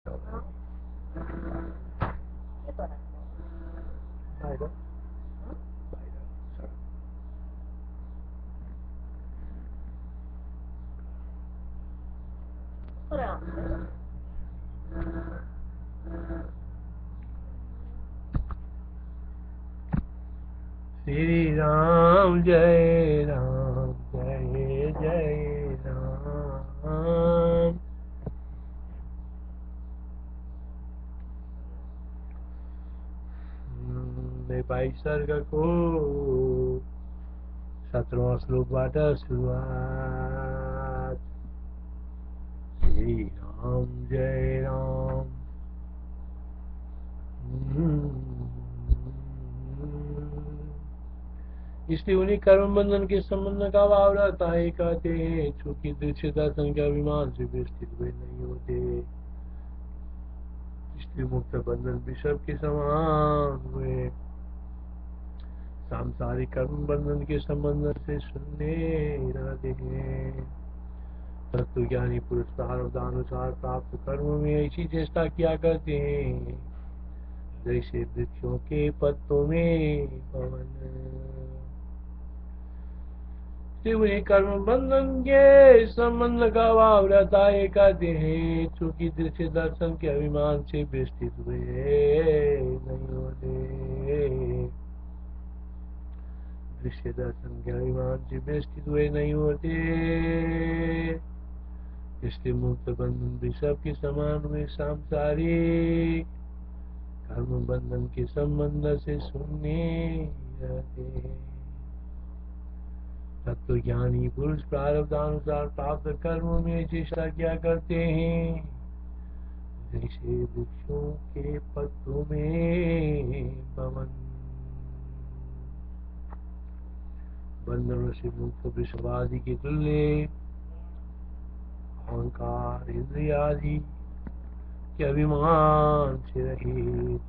Beide. Beide. Sorry. Shri Ram जय राम जय जय राम। मैं 22 सर्ग को 17वां श्लोकबाट सुरुवात। श्री राम जय राम। इसलिए उन्हीं कर्म बंधन के संबंध का भाव रहता है, कहते हैं चूंकि दृश्य दर्शन के अभिमान से विस्तृत हुए नहीं होते, इसलिए मुक्त बंधन भी सबके समान हुए। सांसारिक कर्म बंधन के संबंध से सुनने रहते हैं। तत्वज्ञानी पुरुष प्रारब्धानुसार प्राप्त कर्म में ऐसी चेष्टा किया करते हैं जैसे वृक्षों के पत्तों में पवन। वही कर्म बंधन के संबंध का भाव रहता है, कहते हैं चूंकि दृश्य दर्शन के अभिमान से विस्तृत हुए नहीं होते, दृश्य दर्शन के अभिमान से विस्तृत हुए नहीं होते, इसलिए मुक्त बंधन भी सबके समान हुए। सांसारिक कर्म बंधन के संबंध से सुनने रहते हैं। तत्वज्ञानी पुरुष प्रारब्धानुसार प्राप्त कर्मों में चेष्टा क्या करते हैं जैसे वृक्षों के पत्तों में पवन। बंधनों से मुक्त विषवादी के तुल्य अहंकार इंद्रियादि के अभिमान से रहित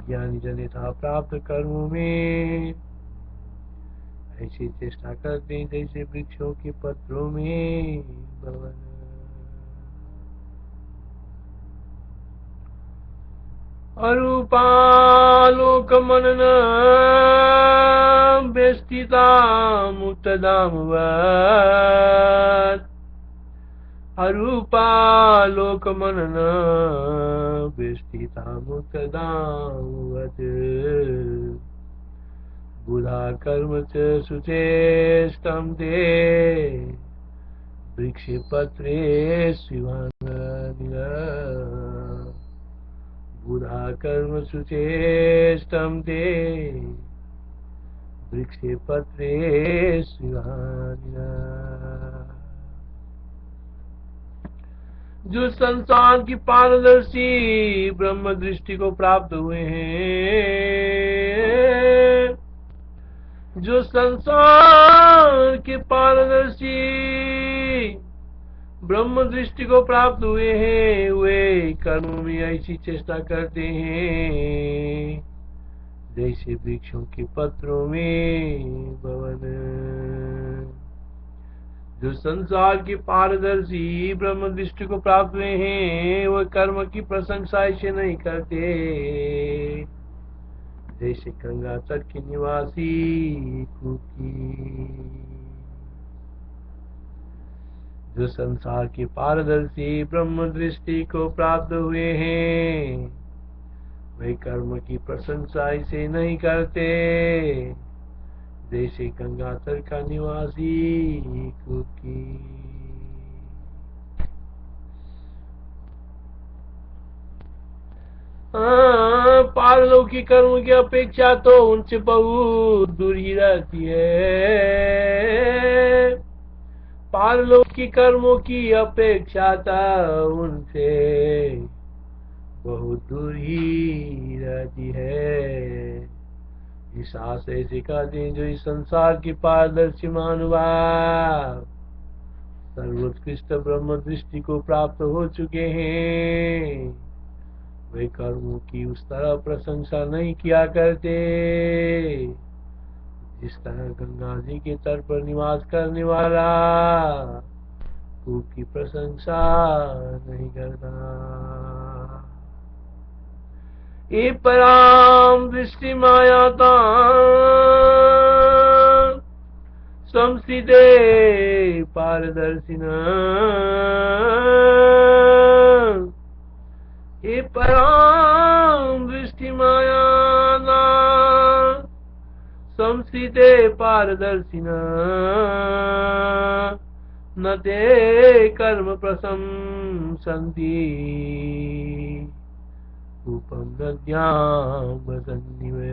ज्ञानी जन यथा प्राप्त कर्मों में ऐसी चेष्टा करते हैं जैसे वृक्षों के पत्रों में पवन। अरूपालोक मनन व्यस्थिता मुक्तधामवत्। अरूपालोक मनन व्यस्थिता मुक्तधामवत्। बुधा कर्म च सुचेष्टं ते वृक्षे पत्रे शिवाननिल। बुधा कर्म सुचेष्टं ते वृक्षे पत्रे शिवाननिल। जो संसार की पारदर्शी ब्रह्म दृष्टि को प्राप्त हुए हैं, जो संसार के पारदर्शी ब्रह्म दृष्टि को प्राप्त हुए हैं, वे कर्म में ऐसी चेष्टा करते हैं जैसे वृक्षों के पत्रों में पवन। जो संसार की पारदर्शी ब्रह्म दृष्टि को प्राप्त हुए हैं, वे कर्म की प्रशंसा ऐसे नहीं करते जैसे गंगा तट के निवासी कुकी। जो संसार की पारदर्शी ब्रह्म दृष्टि को प्राप्त हुए हैं, वे कर्म की प्रशंसा ऐसे नहीं करते जैसे गंगा तट का निवासी कुकी। पारलौकिक कर्म की अपेक्षा तो उनसे बहुत दूर ही रहती है। पारलौकिक कर्मों की अपेक्षा तो उनसे बहुत दूर ही रहती है। इस आशय से कहते हैं जो इस संसार की पारदर्शी महानुभाव सर्वोत्कृष्ट ब्रह्म दृष्टि को प्राप्त हो चुके हैं, वे कर्मों की उस तरह प्रशंसा नहीं किया करते जिस तरह गंगा जी के तट पर निवास करने वाला खूब की प्रशंसा नहीं करता। ये पराम दृष्टि मायाता संसिदे पारदर्शिन। ये पराम दृष्टि मायाना संसिदे पारदर्शिन। न ते कर्म प्रशंसन्ति रूपं नद्यां वसन्निवय।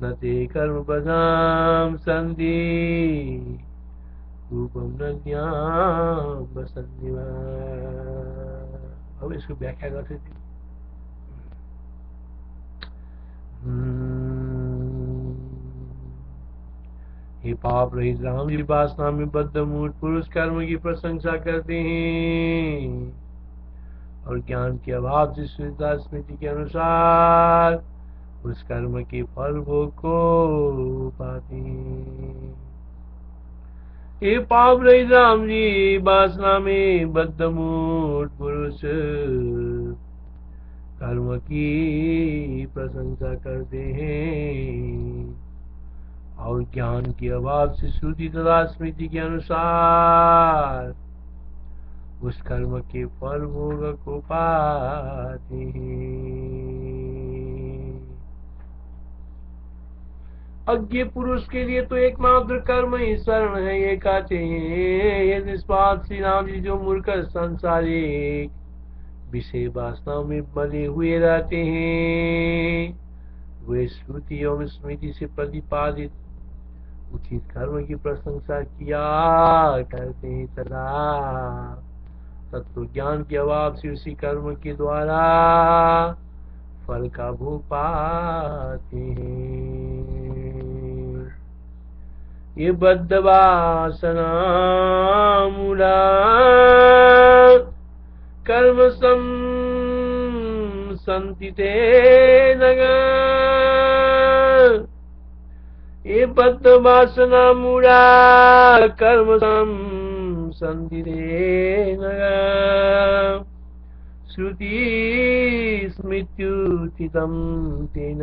न ते कर्म प्रशंसन्ति रूपं नद्यां वसन्निवय। अब इसको व्याख्या करते थे। हे पाप रहित राम जी वासना में बद्ध मूढ़ पुरुष कर्म की प्रशंसा करते हैं और ज्ञान के अभाव से श्रद्धा स्मृति के अनुसार उस कर्म के फल भोग को पाते हैं। हे पाप रहित राम जी वासना में बद्ध मूढ़ पुरुष कर्म की प्रशंसा करते हैं और ज्ञान के अभाव से श्रुति तथा स्मृति के अनुसार उस कर्म के फल भोग को पाते हैं। अज्ञ पुरुष के लिए तो एकमात्र कर्म ही शरण है, ये कहते हैं। ये निष्पाप श्री राम जी जो मूर्ख संसारिक विषय वासनाओं में बने हुए रहते हैं, वे श्रुति एवं स्मृति से प्रतिपादित उचित कर्म की प्रशंसा किया करते हैं तथा तत्व ज्ञान के अभाव से उसी कर्म के द्वारा फल का भोग पाते हैं। ये बद्ध वासना मूढ़ा कर्म संतिते नगा। ये बद्ध वासना मूढ़ा कर्म संतिते नगा। श्रुति स्मृत्युचितं तेन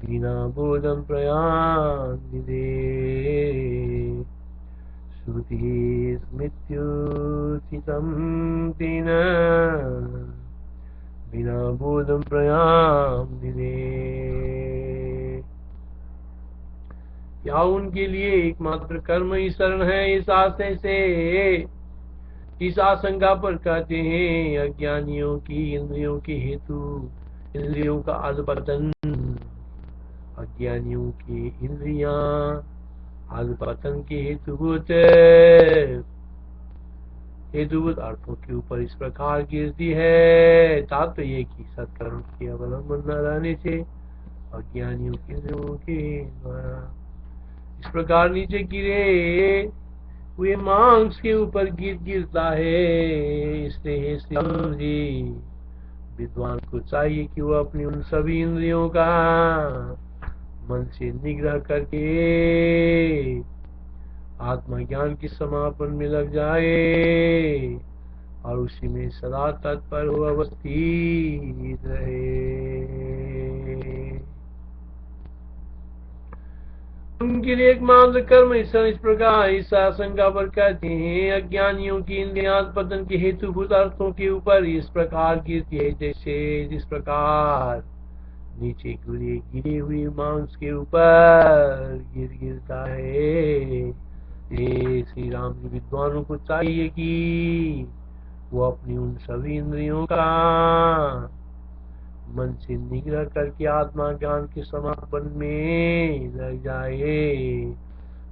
विना बोधं प्रयान्ति। श्रुति स्मृत्युचितं तेन विना बोधं प्रयान्ति। क्या उनके लिए एकमात्र कर्म ही शरण है, इस आशय से इस आशंका पर कहते हैं। अज्ञानियों की इंद्रियों के हेतु इंद्रियों का अधपतन, अज्ञानियों की इंद्रियां अधपतन के हेतुभूत अर्थों के ऊपर इस प्रकार गिरती है। तात्पर्य की सत्कर्म के अवलंबन न रहने से अज्ञानियों के इंद्रियों के द्वारा इस प्रकार नीचे गिरे हुए मांस के ऊपर गिरता है। इसलिए जी विद्वान को चाहिए कि वो अपनी उन सभी इंद्रियों का मन से निग्रह करके आत्मज्ञान के समापन में लग जाए और उसी में सदा तत्पर हो अवस्थित रहे। उनके लिए एकमात्र कर्म इस प्रकार इस आशंका पर कहते हैं। अज्ञानियों की इंद्रियां पतन के हेतुभूत अर्थों के ऊपर इस प्रकार गिरती है जैसे जिस प्रकार नीचे गिरे हुए मांस के ऊपर गिरता है। श्री राम जी विद्वानों को चाहिए कि वो अपनी उन सभी इंद्रियों का मन से निग्रह करके आत्मा ज्ञान के समापन में लग जाए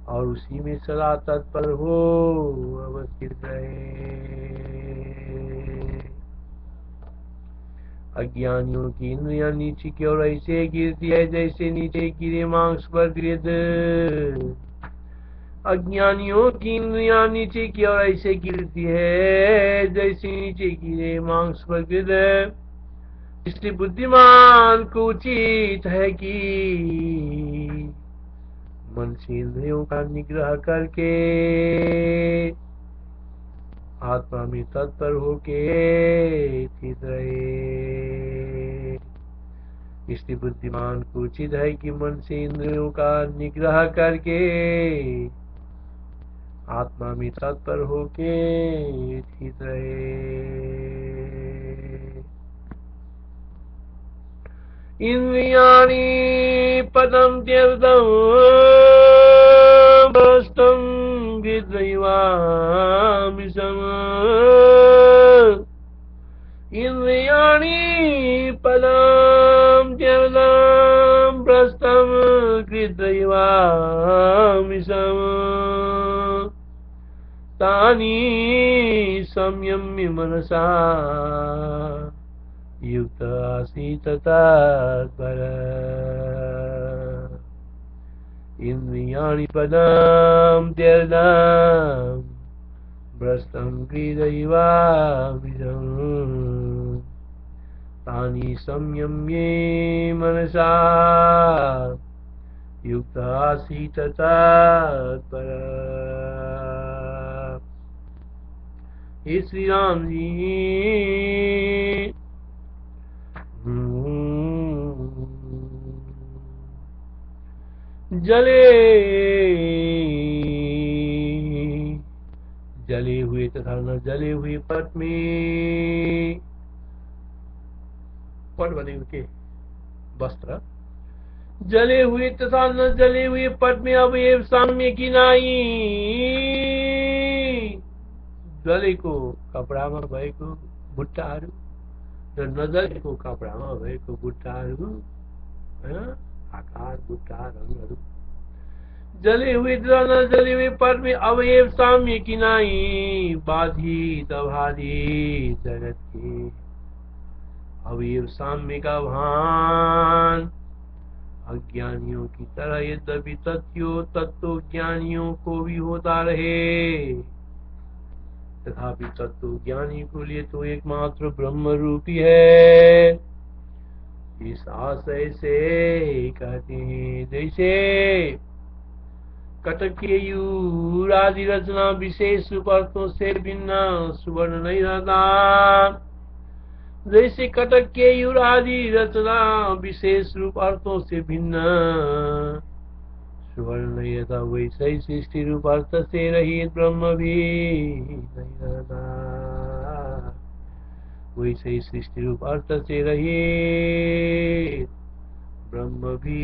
और उसी में सदा तत्पर हो अवस्थित रहे। अज्ञानियों की इंद्रियां नीचे की ओर ऐसे गिरती है जैसे नीचे गिरे मांस पर गिरद। अज्ञानियों की इंद्रियां नीचे की ओर ऐसे गिरती है जैसे नीचे गिरे मांस पर गिरद। इसलिए बुद्धिमान को उचित है कि मन से इंद्रियों का निग्रह करके आत्मा में तत्पर होके स्थित रहे। इसलिए बुद्धिमान को उचित है कि मन से इंद्रियों का निग्रह करके आत्मा में तत्पर होके स्थित रहे। इंद्रियाणि पदम त्यक्तं भ्रष्टं विद्रैवामिषम्। इंद्रियाणि पदम त्यक्तं भ्रष्टं विद्रैवामिषम्। तानि संयम्य मनसा युक्त आसीत् तत्पर। इंद्रियाणि पदं त्यक्तं भ्रष्टं गृहीत्वैवामिषम्। तानि संयम्य मनसा युक्त आसीत् तत्पर। हे श्री राम जी, जले हुए तथा न जले हुए पट में, पट बने उनके वस्त्र, जले हुए तथा न जले हुए पट में अवयव साम्य की नाई। जलेको कपडामा भएको बुट्टाहरू र नजलेको कपडामा भएको बुट्टाहरू, आकार बुट्टा रंगहरू। जले हुए तथा न जले हुए पट में अवयव साम्य की नाई। बाधित अबाधित जगत के अवयव साम्य का भान अज्ञानियों की तरह यद्यपि तत्व ज्ञानियों को भी होता रहे, तथापि तत्व ज्ञानी को लिए तो एकमात्र ब्रह्म रूपी है। इस आशय से कहते हैं, जैसे कटकेयूर आदि रचना विशेष रूपार्थों से भिन्न सुवर्ण नहीं रहता। जैसे कटकेयूर आदि रचना विशेष रूपार्थों से भिन्न सुवर्ण नहीं रहता, वैसे ही सृष्टि रूप अर्थ से रहित ब्रह्म भी नहीं रहता। वैसे ही सृष्टि रूप अर्थ से रहित ब्रह्म भी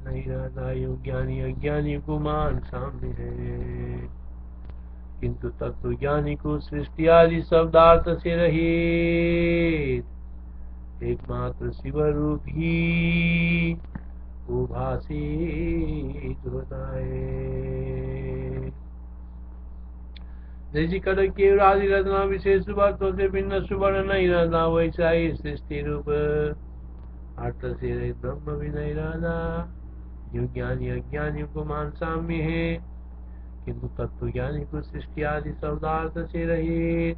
नहीं रहता। यूं ज्ञानी अज्ञानी को मान सामने है, किंतु तत्व ज्ञानी को सृष्टि आदि शब्दार्थ से रहित एकमात्र शिव रूप ही वो भाषित होता है। जैसी कटक के आदि रचना विशेष अर्थों से भिन्न सुवर्ण नहीं रहता, वैसा ही सृष्टि रूप अर्थ से रहित ब्रह्म भी नहीं रहता। जो ज्ञानी अज्ञानी को मान साम्य है, किंतु तत्व ज्ञानी को सृष्टि आदि शब्दार्थ से रहित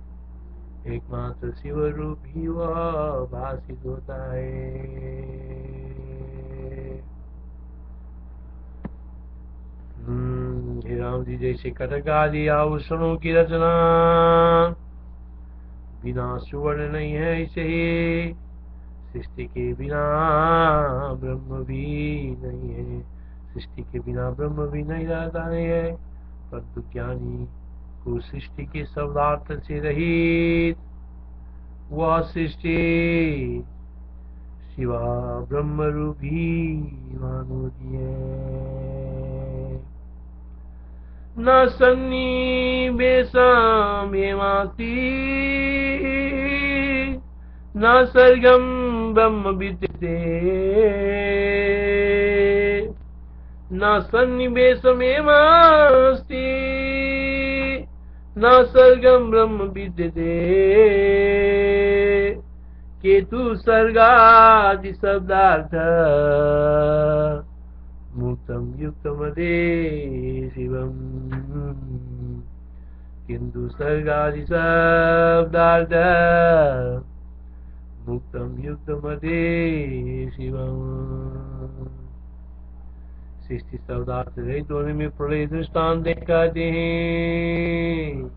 एकमात्र शिव रूप ही वह भाषित होता है। हे राम जी, जैसे कटक आदि आभूषणों की रचना बिना सुवर्ण नहीं है, ऐसे ही सृष्टि के बिना ब्रह्म भी नहीं है। सृष्टि के बिना ब्रह्म भी नहीं रहता है, परंतु ज्ञानी को सृष्टि के शब्दार्थ से रहित वह सृष्टि शिवा ब्रह्म रूप ही मानो दिए। न सन्निवेशमेवास्ति न सर्गम ब्रह्म विद्यते। न सन्निवेशमेवास्ति न सर्गम ब्रह्म विद्यते। केतु सर्गादि शब्दार्थ मुक्तम युक्तमदे शिवम। किंतु सर्गादि शब्दार्थ मुक्तम युक्तमदे शिवम। सृष्टि शब्दार्थ रहित होने में प्रलय दृष्टांत कहते हैं।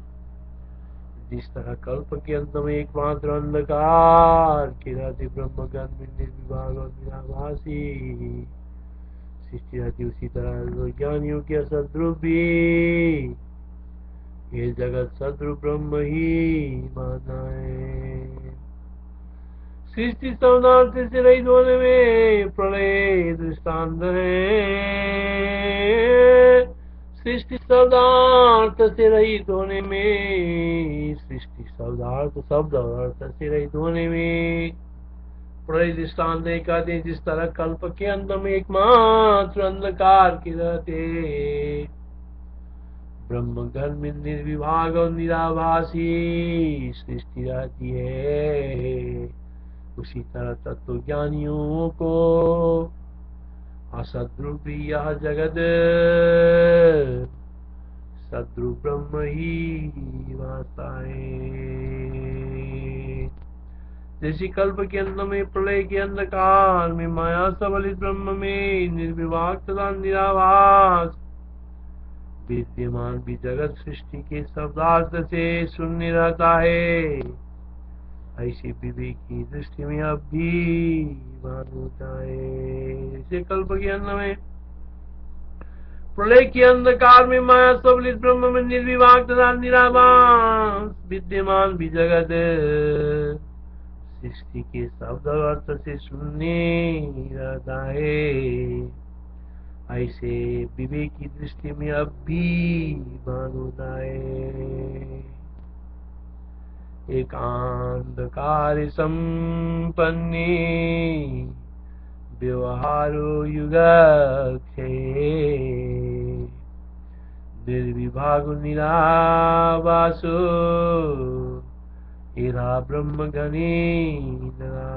जिस तरह कल्प के अंत में एकमात्र अंधकार के रहते ब्रह्मज्ञान में निर्विभाग और निराभासी सृष्टि रहती, उसी तरह ज्ञानियों के असद्रूप भी ये जगत सद्रूप ब्रह्म ही माना है। सृष्टि शब्दार्थ से रहित होने में प्रलय दृष्टांत है। सृष्टि शब्दार्थ से रहित होने में, सृष्टि शब्दार्थ शब्द और अर्थ से रहित होने में प्रलय दृष्टांत कहते हैं। जिस तरह कल्प के अंत में एकमात्र अंधकार के रहते ब्रह्मज्ञान में निर्विभाग और निराभासी सृष्टि रहती है, उसी तरह तत्वज्ञानियों को असद्रूप यह जगत सद्रूप ब्रह्म ही वास्ता है। जैसे कल्प के अंत में प्रलय के अंधकार में माया सबलित ब्रह्म में निर्विभाग तथा निराभास विद्यमान भी जगत सृष्टि के शब्दार्थ से शून्य रहता है, ऐसे विवेक की दृष्टि में अब भी भान होता है। जैसे कल्प के अंत में प्रलय के अंधकार में माया सबलित ब्रह्म में निर्विभाग तथा निराभास विद्यमान भी जगत सृष्टि के शब्द अर्थ से शून्य रहता है, ऐसे विवेक की दृष्टि में अब भी भान होता है। एकांधकार संपन्ने व्यवहारो युगक्षे निर्विभाग निराभासो इरा ब्रह्म गणेन्द्रा।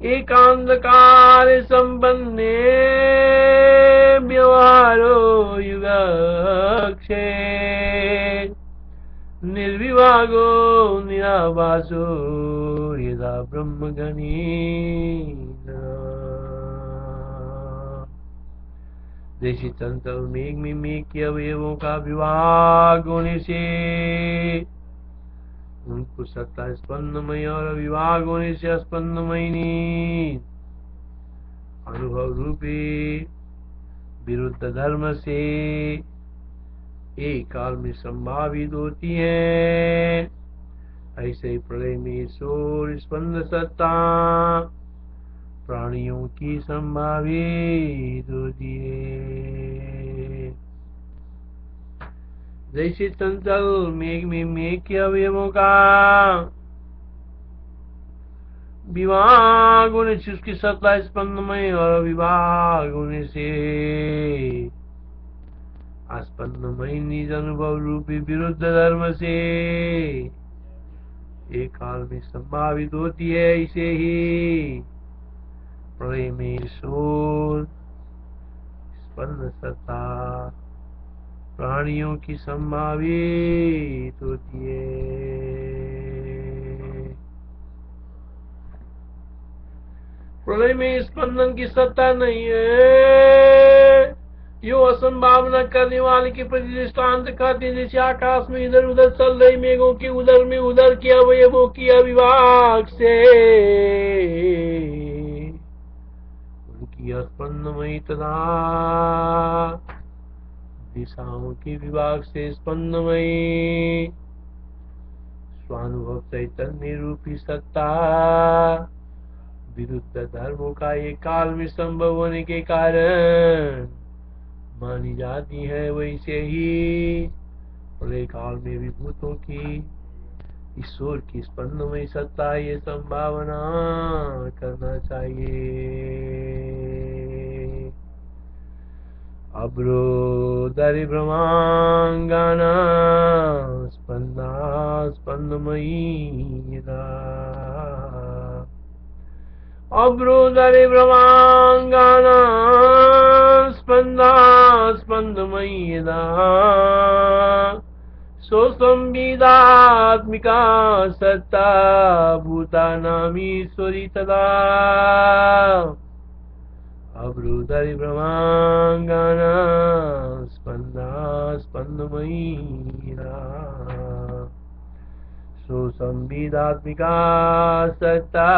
एकांधकार संपन्ने व्यवहारो युगक्षे निर्विभागो निराभासो यदा ब्रह्म गणेन्द्रा। जैसे चंचल मेघ में मेघ के अवयवों का विभाग होने से उनको सत्ता स्पंदमय और अविभाग होने से स्पंदमयी अनुभव रूपी विरुद्ध धर्म से एक काल में संभावित होती है, ऐसे ही प्रलय में ईश्वर स्पंद सत्ता प्राणियों की संभावित होती है। जैसे चंचल मेघ में मेघ के अवयवों का विभाग होने से उसकी सत्ता स्पंदमय और विभाग होने से स्पंदमय निज अनुभव रूपी विरुद्ध धर्म से एक काल में संभावित होती है, इसे ही प्रलय में ईश्वर स्पंद सत्ता प्राणियों की संभावित होती है। प्रलय में स्पंदन की सत्ता नहीं है, यो असंभावना करने वाले के प्रति दृष्टांत कहते हैं। जैसे आकाश में इधर उधर चल रही मेघों के उधर में उधर के अवयवों की अविभाग से उनकी स्पंदमयी तथा दिशाओं के विभाग से स्पंदमयी स्वानुभव चैतन्य रूपी सत्ता विरुद्ध धर्मों का एक काल में संभव होने के कारण मानी जाती है, वैसे ही प्रलय काल में विभूतों की ईश्वर की स्पंदमयी सत्ता ये संभावना करना चाहिए। अब्रोदरि ब्रह्मांगाना स्पंदा स्पंदमयी अब्रोदरि ब्रह्मांगाना स्पंदा स्पंदमयी संविदात्मिका सत्ता भूतानामीश्वरी तदा अब्रूदरि ब्रह्मांगना स्पंदा स्पंदमयीरा सुसंविदात्मिका सत्ता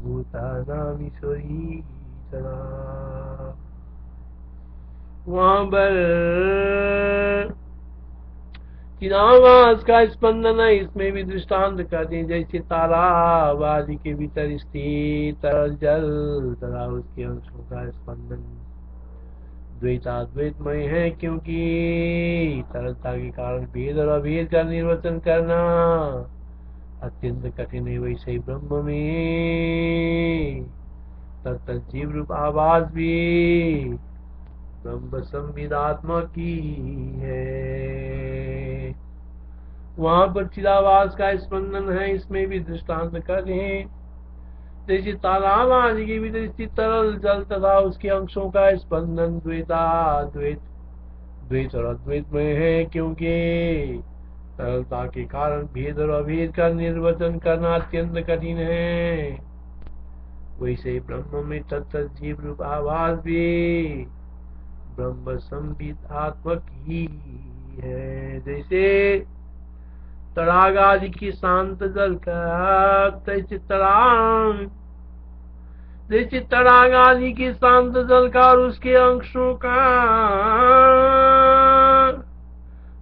भूतानामीश्वरी सदा। वहाँ पर चिदाभास का स्पंदन है, इसमें भी दृष्टांत करते हैं। जैसे तालाब आदि के भीतर स्थित तरल जल तथा उसके अंशों का स्पंदन द्वैताद्वैतमय है, क्योंकि तरलता के कारण भेद और अभेद का निर्वचन करना अत्यंत कठिन है। वैसे ही ब्रह्म में तत्त जीव रूप आवाज भी ब्रह्म संविदात्मक ही है। वहां पर चिदाभास का स्पंदन है, इसमें भी दृष्टांत करते हैं। जैसे तालाब आदि के भीतर स्थित तरल जल तथा उसके अंशों का स्पंदन द्वैताद्वैत द्वैत और अद्वैत में है, क्योंकि तरलता के कारण भेद और अभेद का निर्वचन करना अत्यंत कठिन है। वैसे ब्रह्म में तत्त जीव रूप आवाज भी ब्रह्म संविदात्मक ही है। जैसे तड़ाग आदि की शांत जल का जैसे तड़ाग आदि की शांत जल का और उसके अंशों का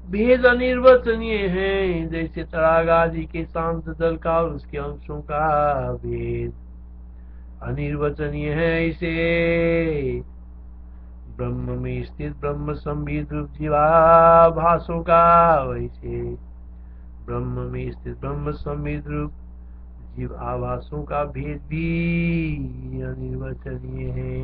भेद अनिर्वचनीय है। जैसे तड़ाग आदि के शांत जल का और उसके अंशों का भेद अनिर्वचनीय है, इसे ब्रह्म में स्थित ब्रह्म संविद रूप जीवाभासों का वैसे ब्रह्म में स्थित ब्रह्म संविद रूप जीव आभासों का भेद भी अनिर्वचनीय है।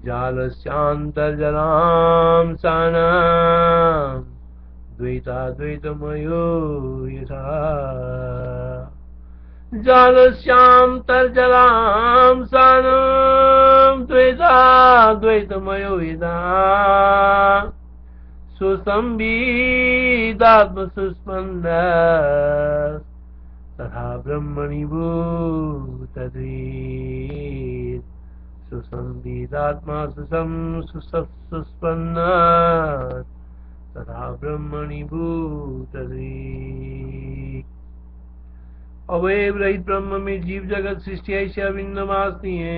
जालस्यांतर्जलां सानां द्वैताद्वैतमयो यथा। जालस्यांतर्जलां सानां द्वैताद्वैतमयो यथा। सुसंविदात्म सुस्पंद तथा ब्रह्मणि भूतद्वैत। सुसंविदात्मा सुस्पंद तथा ब्रह्मणि भूतद्वैत। अवयव रहित ब्रह्म में जीव जगत सृष्टि ऐसे अभिन्न वासनी है।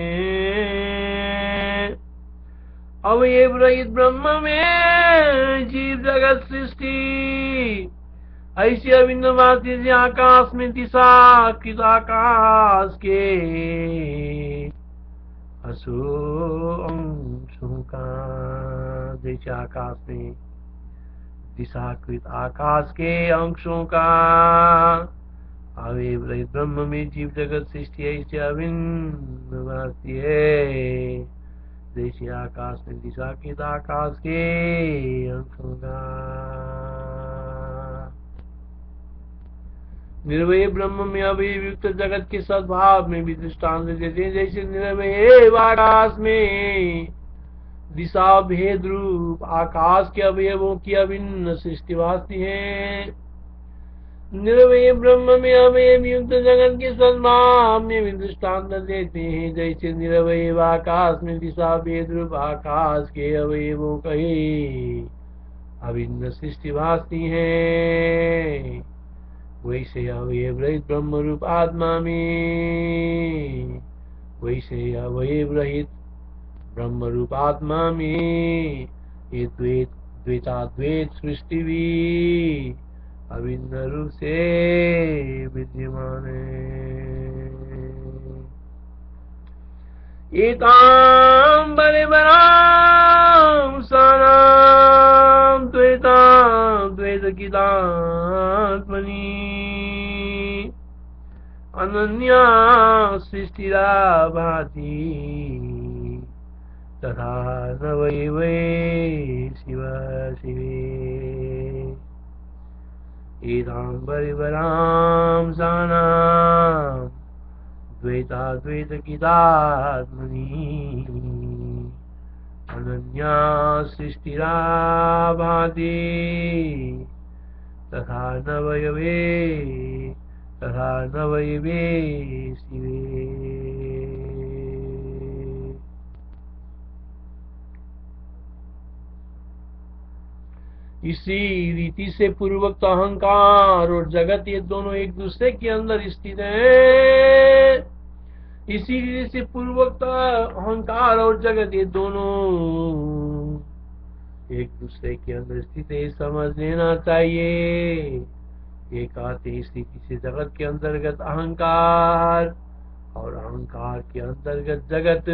अवयव रहित ब्रह्म में जीव जगत सृष्टि ऐसी अभिन्न वासनी जैसे आकाश में दिशा कृत आकाश के अंशों का। जैसे आकाश में दिशाकृत आकाश के अंशों का अवयव रहित ब्रह्म में जीव जगत सृष्टि ऐसे अभिन्न वासनी है। जैसे आकाश में दिशाकृत आकाश के अंशों का। निर्वय ब्रह्म में अवयव युक्त जगत के सद्भाव में भी दृष्टांत देते हैं। जैसे निर्वय आकाश में दिशा भेद रूप आकाश के अवयवों की अभिन्न सृष्टि वासनी है। निर्वय ब्रह्म में अवयव युक्त जगत के सद्भाव में भी दृष्टांत देते हैं। जैसे निर्वय आकाश में दिशा भेद रूप आकाश के अवयवों की अभिन्न सृष्टि वासनी है। वैसे अवयव रहित ब्रह्म रूप आत्मा में वैसे अवयव रहित ब्रह्म रूप आत्मा में ये द्वैताद्वैत सृष्टि भी अभिन्न रूप से विद्यमान है। एतां बलिबलां सानां द्वैतगीतात्मनि अनन्या सृष्टिरा भाति। तथा न वै शिव शिवे। एतां बलिबलां सानां द्वैताद्वैतगीतात्मनि अनन्या सृष्टिरा भाति। तथा न वयवे तथा न वै वे शिवे। इसी रीति से पूर्वक अहंकार और जगत ये दोनों एक दूसरे के अंदर स्थित हैं। इसी रीति से पूर्वक अहंकार और जगत ये दोनों एक दूसरे के अंदर स्थित है, समझ लेना चाहिए। एक आते स्थिति से जगत के अंतर्गत अहंकार और अहंकार के अंतर्गत जगत,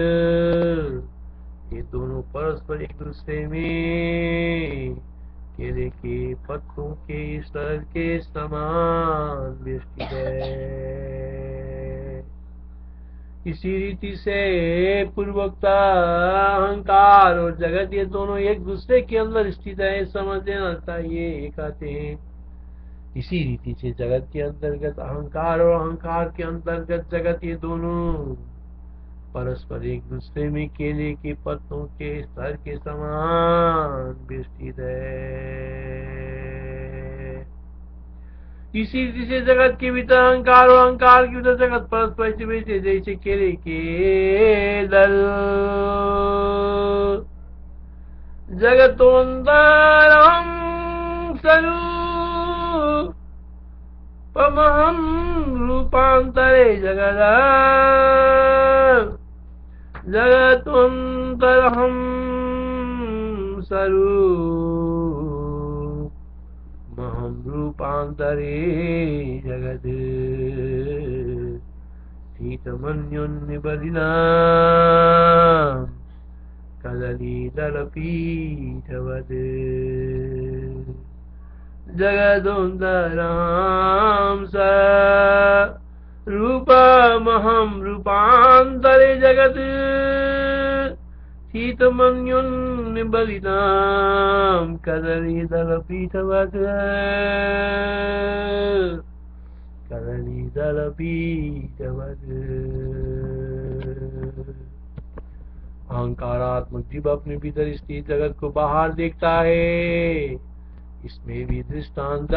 ये दोनों परस्पर एक दूसरे में केले के पत्तों के स्तर के समान दृष्टि है। इसी रीति से पूर्वोक्ता अहंकार और जगत ये दोनों एक दूसरे के अंदर स्थित है, समझ लेना चाहिए। कहते हैं इसी रीति से जगत के अंतर्गत अहंकार और अहंकार के अंतर्गत जगत ये दोनों परस्पर एक दूसरे में केले के पत्तों के स्तर के समान विस्तृत है। इसी रीति से जगत के भीतर अहंकार और अहंकार के भीतर जगत परस्पर वैसे जैसे केले के दल जगतोंतरम स्वरूपमहं रूपांतरे जगद जगतोंतरहं स्वरूपमहं रूपांतरे जगद शीतमन्योन्निबलिना कदलीदलपीठवत् जगदोंतरां स्वरूपमहं रूपांतरे जगत् शीतमन्योन्निबलिनां कदलीदलपीठवत् कदलीदलपीठवत्। अहंकारात्मक जीव अपने भीतर स्थित जगत को बाहर देखता है, इसमें भी दृष्टांत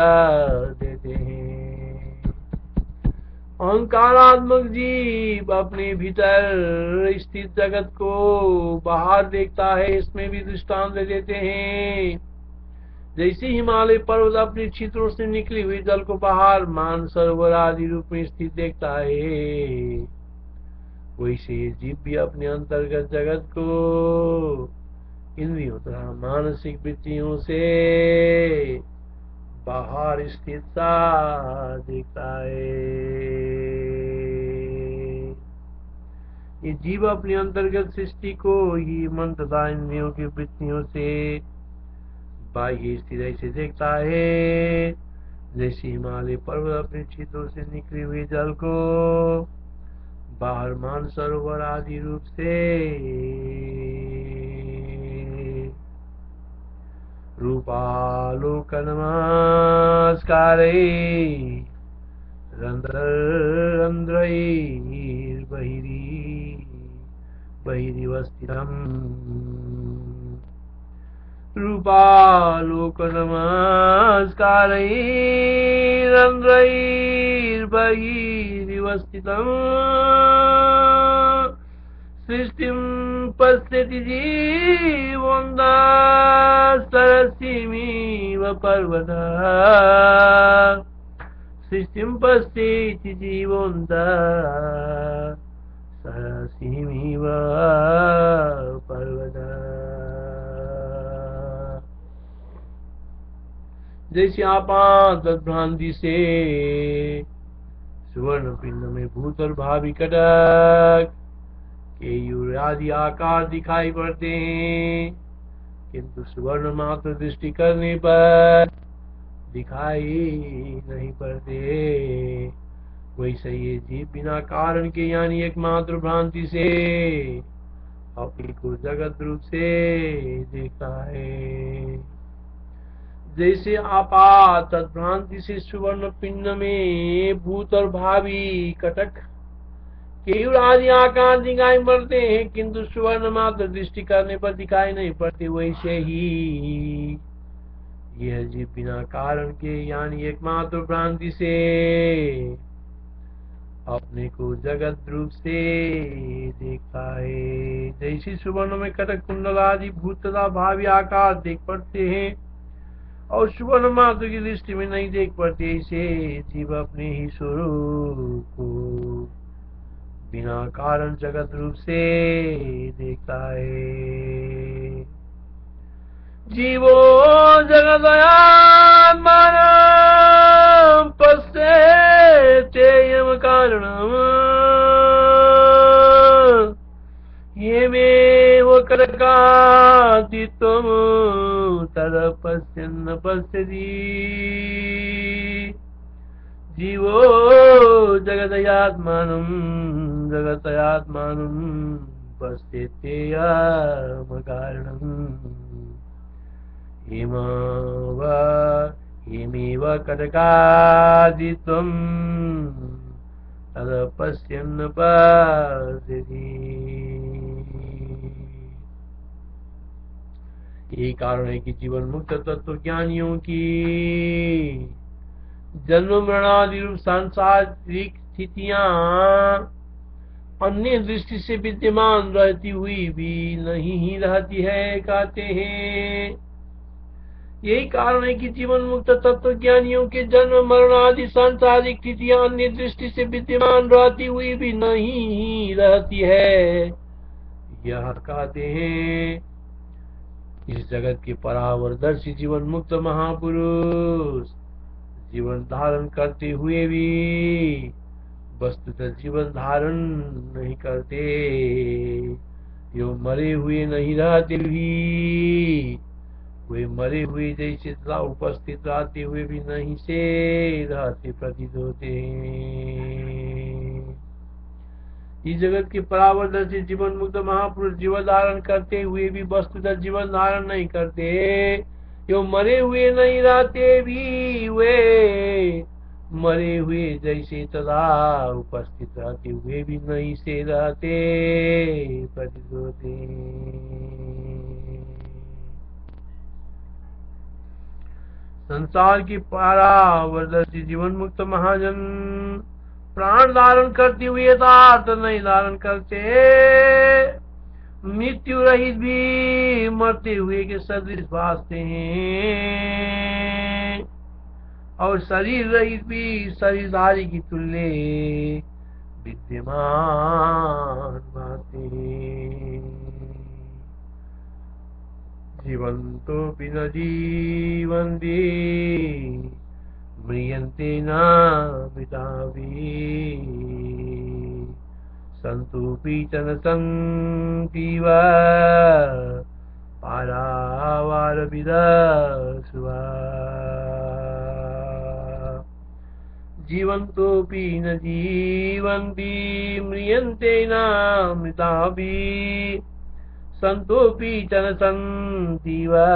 देते हैं। अहंकारात्मक जीव अपने भीतर स्थित जगत को बाहर देखता है, इसमें भी दृष्टांत देते हैं। जैसे हिमालय पर्वत अपने छिद्रों से निकली हुई जल को बाहर मान सरोवर आदि रूप में स्थित देखता है, वैसे जीव भी अपने अंतर्गत जगत को इंद्रियों तथा मानसिक वृत्तियों से बाहर स्थित सा देखता है। ये जीव अपने अंतर्गत सृष्टि को ही मन तथा इंद्रियों की वृत्तियों से बाह्य स्थित ऐसे देखता है, जैसे हिमालय पर्वत अपने छिद्रों से निकली हुई जल को बाहर मान सरोवर आदि रूप से रूपालोकनमस्कारै रन्ध्ररन्ध्रैर्बहिरिवस्थितम् रूपालोकनमस्कारै रन्ध्रैर्बहिरिवस्थितम् सृष्टिं पश्यति जीवोऽन्तःसरसीमिव पर्वतः सृष्टिं पश्यति जीवोऽन्तःसरसीमिव पर्वतः। जैसे आपात भ्रांति से सुवर्ण पिंड में भूत और भावी कटक केयूर आदि आकार दिखाई पड़ते हैं, किंतु सुवर्ण मात्र दृष्टि करने पर दिखाई नहीं पड़ते। वैसे ये जीव बिना कारण के यानी एकमात्र भ्रांति से अपनी को जगत रूप से देखता है। जैसे आपात भ्रांति से सुवर्ण पिंड में भूत और भावी कटक केयूर आदि आकार दिखाई पड़ते हैं, किंतु सुवर्ण मात्र दृष्टि करने पर दिखाई नहीं पड़ते, वैसे ही यह जीव बिना कारण के यानी एकमात्र भ्रांति से अपने को जगत रूप से देखता है। जैसे सुवर्ण में कटक कुंडल आदि भूत तथा भावी आकार देख पड़ते हैं और सुवर्ण मात्र की दृष्टि में नहीं देख पड़ते, ऐसे जीव अपने ही स्वरूप को बिना कारण जगत रूप से देखता है। जीवो जगदयात्मानं पश्येते यम कारणम् येमेव कर्कादित्वं तद पश्यन्न पश्यति। जीवो जगदयात्मानं पश्येते यम कारणम् हिमेव कटकादित्वं तद पश्यन्न पश्यति। यही कारण है कि जीवन मुक्त तत्व ज्ञानियों की जन्म मरणादि रूप सांसारिक स्थितियां अन्य दृष्टि से विद्यमान रहती हुई भी नहीं ही रहती है, कहते हैं। यही कारण है कि जीवन मुक्त तत्व ज्ञानियों के जन्म मरण आदि सांसारिक स्थितियां अन्य दृष्टि से विद्यमान रहती हुई भी नहीं ही रहती है। यह कहते हैं इस जगत के परावरदर्शी जीवन मुक्त महापुरुष जीवन धारण करते हुए भी वस्तुतः जीवन धारण नहीं करते, यो मरे हुए नहीं रहते भी वे मरे हुए जैसे उपस्थित रहते हुए भी नहीं से रहते प्रतीत होते हैं। इस जगत के परावरदर्शी जीवन मुक्त महापुरुष जीवन धारण करते हुए भी वस्तुतः जीवन धारण नहीं करते, यो मरे हुए नहीं रहते भी वे मरे हुए जैसे तथा उपस्थित रहते हुए भी नहीं से रहते प्रतीत होते। संसार की परावरदर्शी जीवन मुक्त महाजन प्राण धारण करते हुए यथार्थ नहीं धारण करते, मृत्यु रहित भी मरते हुए के सदृश भासते हैं और शरीर रहित भी शरीरधारी की तुल्य विद्यमान भासते हैं। जीवन्तोऽपि न जीवन्ति म्रियन्ते न मृतापि सन्तोऽपि च न सन्ति वा पारावारविदस्सु वा। जीवन्तोऽपि न जीवन्ति म्रियन्ते न मृतापि संतोपि च न सन्ति वा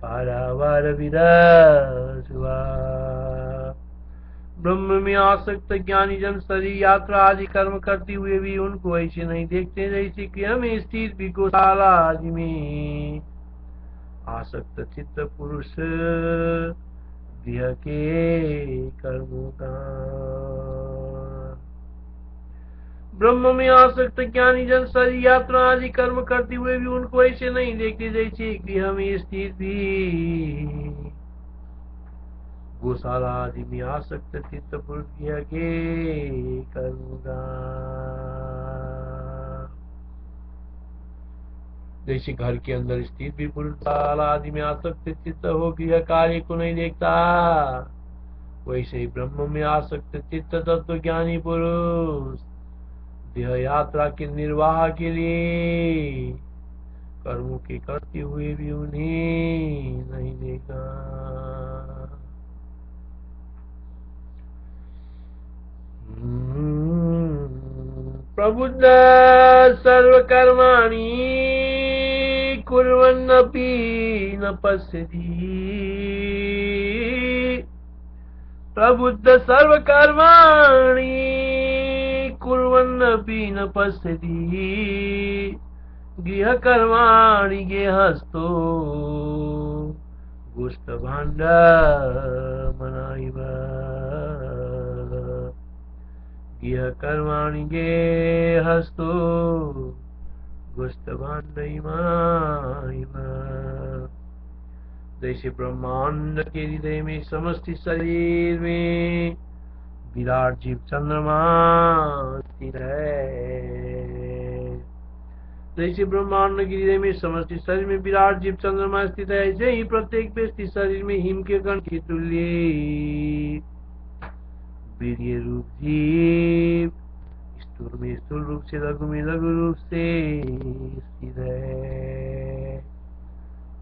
पारावारविदस्सु वा। ब्रह्म में आसक्त ज्ञानी जन शरीर यात्रा आदि कर्म करते हुए भी उनको ऐसे नहीं देखते जैसे कि हमें स्थित भी गौशाला आदि में आसक्त चित्त पुरुष गृह के कर्मों का। ब्रह्म में आसक्त ज्ञानी जन शरीर यात्रा आदि कर्म करते हुए भी उनको ऐसे नहीं देखते जैसे गृह में स्थित भी गौशाला आदि में आसक्त चित्त पुरुष गृह के कर्म का। जैसे घर के अंदर स्थित भी पुरुष गौशाला आदि में आसक्त चित्त हो गृह कार्य को नहीं देखता, वैसे ही ब्रह्म में आसक्त चित्त तत्व ज्ञानी पुरुष देह यात्रा के निर्वाह के लिए कर्मों के करते हुए भी उन्हें नहीं देखा। प्रबुद्ध सर्वकर्माणि कुर्वन्नपि न पश्यति। प्रबुद्ध सर्वकर्माणि कुर्वन्नपि न पश्यति गृहकर्माणि गेहस्तो गुष्ठभाण्डमनाइव। गिह कर्माणि गे हस्तो गुस्तभान्डयिमा जैसे ब्रह्मांड के हृदय में समष्टि शरीर में विराट जीव चंद्रमा स्थित है। जैसे ब्रह्मांड के हृदय में समष्टि शरीर में विराट जीव चंद्रमा स्थित है, ऐसे ही प्रत्येक व्यक्ति शरीर में हिम के कण के तुल्य वीर्य रूप जीव स्थूल में स्थूल रूप से, लघु में लघु रूप से स्थित है।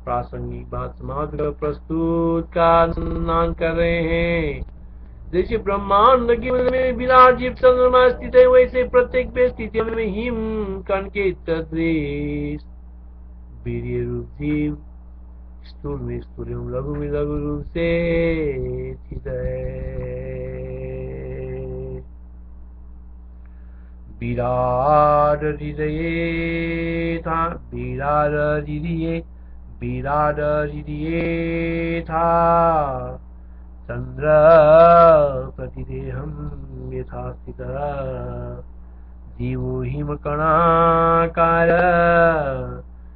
प्रासंगिक बात समाप्त कर प्रस्तुत का अनुसंधान कर रहे हैं। जैसे ब्रह्मांड में विराट जीव चंद्रमा स्थित है, वैसे प्रत्येक व्यक्ति में हिम कण के तद्रेश वीर्य रूप जीव स्थूल में स्थूल एवं लघु में लघु रूप से स्थित है। विराट हृदये था विराट हृदये था चंद्र प्रतिदेहम यथा स्थितः जीवो हिमकणाकार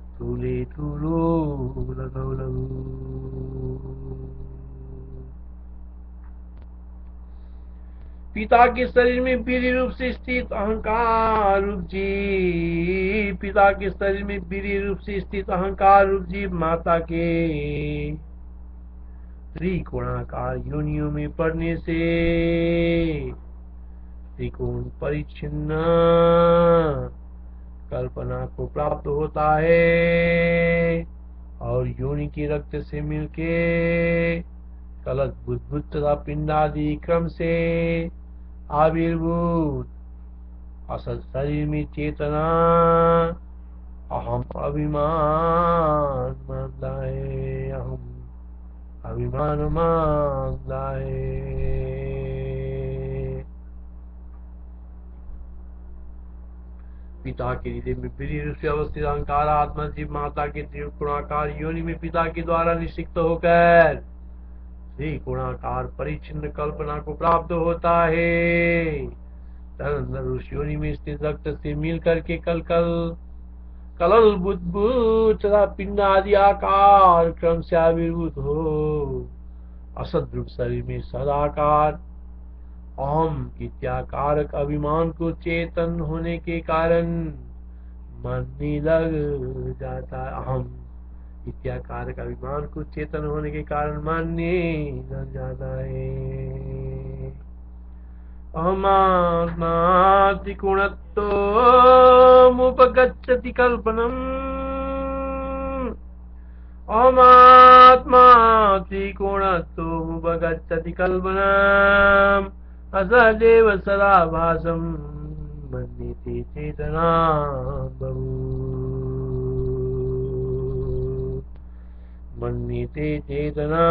स्थूले स्थूलो लघु लघु। पिता के शरीर में वीर्य रूप से स्थित अहंकार रूप जीव, पिता के शरीर में वीर्य रूप से स्थित अहंकार रूप जीव माता के त्रिकोणाकार योनियों में पड़ने से त्रिकोण परिच्छिन्न कल्पना को प्राप्त होता है और योनि के रक्त से मिलके कलश बुद्बुद तथा पिंडादि क्रम से आविर्भूत असत शरीर में चेतना अहम अभिमान मानता है, अहम अभिमान मानता है। पिता के हृदय में वीर्य रूप से अवस्थित अहंकार आत्मा जीव माता के त्रिकोणाकार योनि में पिता के द्वारा निषिक्त होकर त्रिकोणाकार परिच्छिन्न कल्पना को प्राप्त होता है। तदनंतर उस योनि में स्थित रक्त से मिल करके कलल बुद्बुद तथा पिंड आदि आकार क्रम से आविर्भूत हो असद रूप शरीर में सदाकार अहम इत्याकारक अभिमान को चेतन होने के कारण मानने लग जाता है। अहम इत्याकारक अभिमान को चेतन होने के कारण मानने लग जाता है। अहमात्मा त्रिगुणत्वमुपगच्छति कल्पनम्, अहमात्मा त्रिगुणत्वमुपगच्छति कल्पनम् असदेव सदा भासं मन्यते चेतना बहु, मन्यते चेतना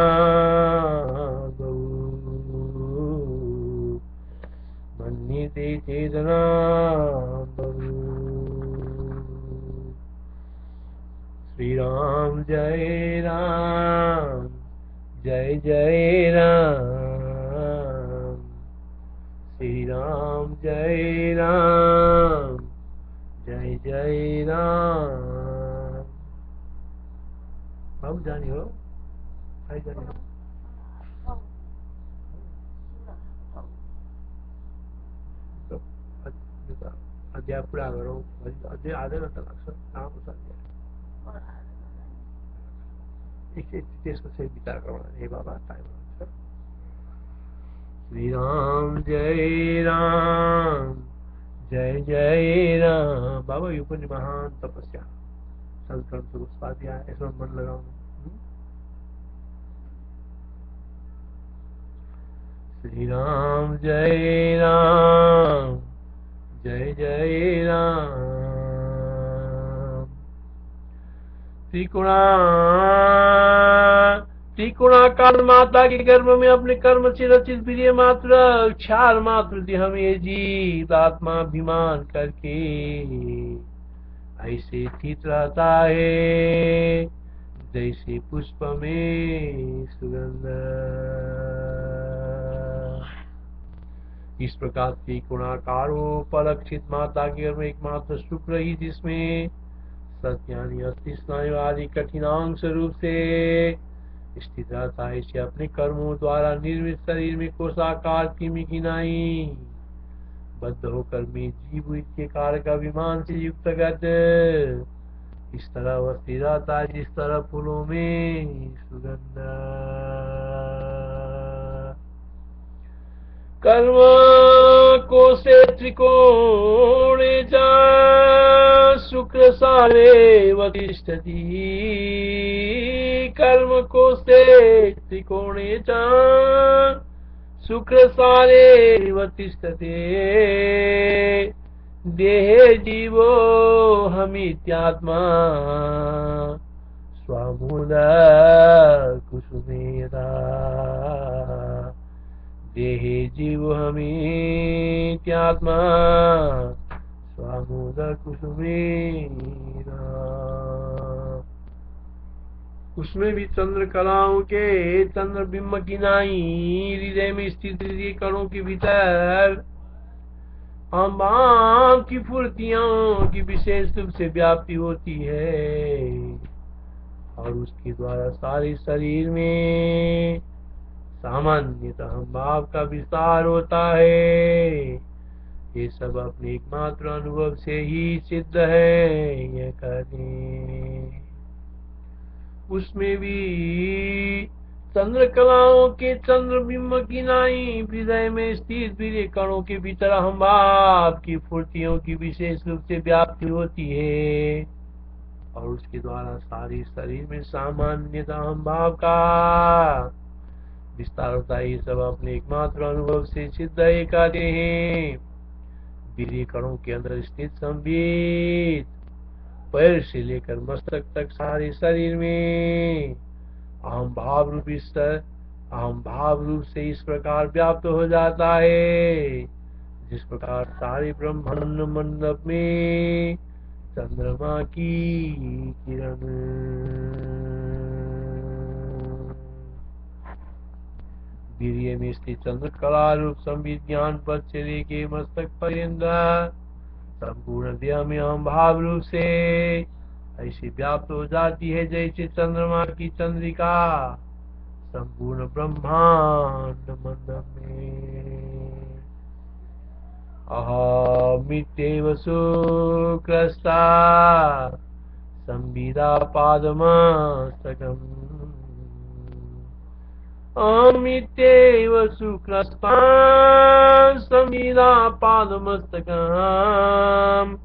बहु, मन्यते चेतना बहु। श्री राम जय राम जय जय राम, श्री राम जय राम जय जय राम। बाबू जानी हो भाई, जानी हो अध्याय पूरा करो, अध्याय आधे घंटा लाग्छ काम त्यसपछि विचार गरौँ। हे बाबा टाइम लाग्छ। श्री राम जय राम जय जय राम। बाबा यो पनि महान तपस्या संस्करण स्वरूप स्वाध्याय, यसमा मन लगाउनु। श्री राम जय राम जय जय राम। त्रिकोणाकार माता के गर्भ में अपने कर्म से रचित वीर्य मात्र क्षार मात्र देह में जीव आत्माभिमान करके ऐसे स्थित रहता है जैसे पुष्प में सुगंध। इस प्रकार से गुणाकारो पलक्षित माता के गर्भ में एकमात्र शुक्र ही जिसमें सत्यानी अस्थि स्नायु आदि कठिनांश रूप से स्थित रहता है, इसे अपने कर्मों द्वारा निर्मित शरीर में कोशाकार किमी किनाई बद्ध होकर में जीव के कारक अभिमान से युक्त गद इस तरह वह स्थिर रहता है जिस तरह फूलों में सुगंध। कर्म कोशे त्रिकोणे च शुक्र सारे तिष्ठति, कर्म कोशे त्रिकोणे च शुक्र सारे तिष्ठते, देहे जीवो हमित्यात्मा स्वमूल कुसुमेदा, देहे जीव हमित्यात्मा स्वमूल कुसुमेदा। उसमें भी चंद्र कलाओं के चंद्र बिंब की नाई हृदय में स्थित कणों के भीतर अम्बाम की फुर्तियों की विशेष रूप से व्याप्ति होती है और उसके द्वारा सारे शरीर में सामान्यतः भाव का विस्तार होता है। ये सब अपने एकमात्र अनुभव से ही सिद्ध है, यह करें। उसमें भी चंद्र कलाओं के चंद्र बिंब की नाई हृदय में स्थित वीर्य कणों के भीतर हम भाव की फुर्तियों की विशेष रूप से व्याप्ति होती है और उसके द्वारा सारे शरीर में सामान्यतः हम भाव का विस्तार होता है। ये सब अपने एकमात्र अनुभव से सिद्ध है, कहते हैं। वीर्य कणों के अंदर स्थित संबित पैर से लेकर मस्तक तक सारे शरीर में अहम भाव रूप से इस प्रकार व्याप्त हो जाता है जिस प्रकार सारे ब्रह्मांड मंडप में चंद्रमा की किरण। वीर्य में स्थित चंद्र कला रूप संबित ज्ञान पद से लेके मस्तक पर्यंत संपूर्ण देह में हम भाव रूप से ऐसी व्याप्त हो जाती है जैसे चंद्रमा की चंद्रिका संपूर्ण ब्रह्मांड मंडप में। अहमित्येव सुकृस्ता संविदा पादमस्तकम्, अहमित्येव सुकृस्ता संविदा पादमस्तकम्,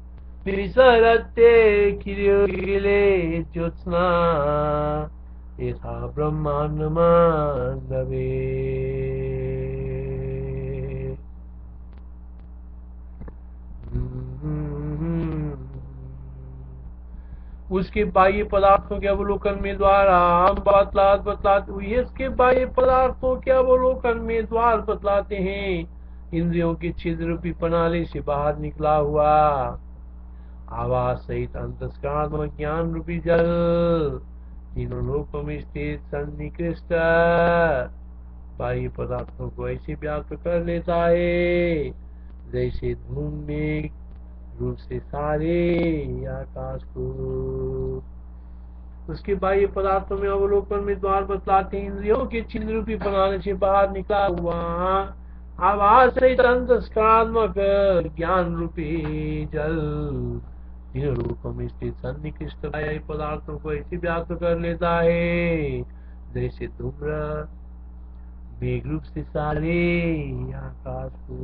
विसरते किले ज्योत्स्ना यथा ब्रह्मांडमंडवे। उसके बाह्य पदार्थों के अवलोकन में द्वारा बतलाते इसके बाह्य पदार्थों के अवलोकन में द्वार बतलाते हैं। इंद्रियों की छिद्र रूपी प्रणाली से बाहर निकला हुआ आवाज सहित अंतस्करणात्मक ज्ञान रूपी जल तीनों लोकों में स्थित सन्निकृष्ट बाह्य पदार्थों को ऐसे व्याप्त कर लेता है जैसे धूम में रूप से सारे आकाश को। उसके बाह्य पदार्थों में अवलोकन में द्वार बतलाते हैं। इंद्रियों के छिद्र रूपी प्रणाली से बाहर निकला हुआ आवाज सहित अंतस्करणात्मक ज्ञान रूपी जल तीनों रूपों में स्थित सन्निकृष्ट बाह्य पदार्थों को ऐसे व्याप्त कर लेता है जैसे धूम्र मेघ रूप से सारे आकाश को।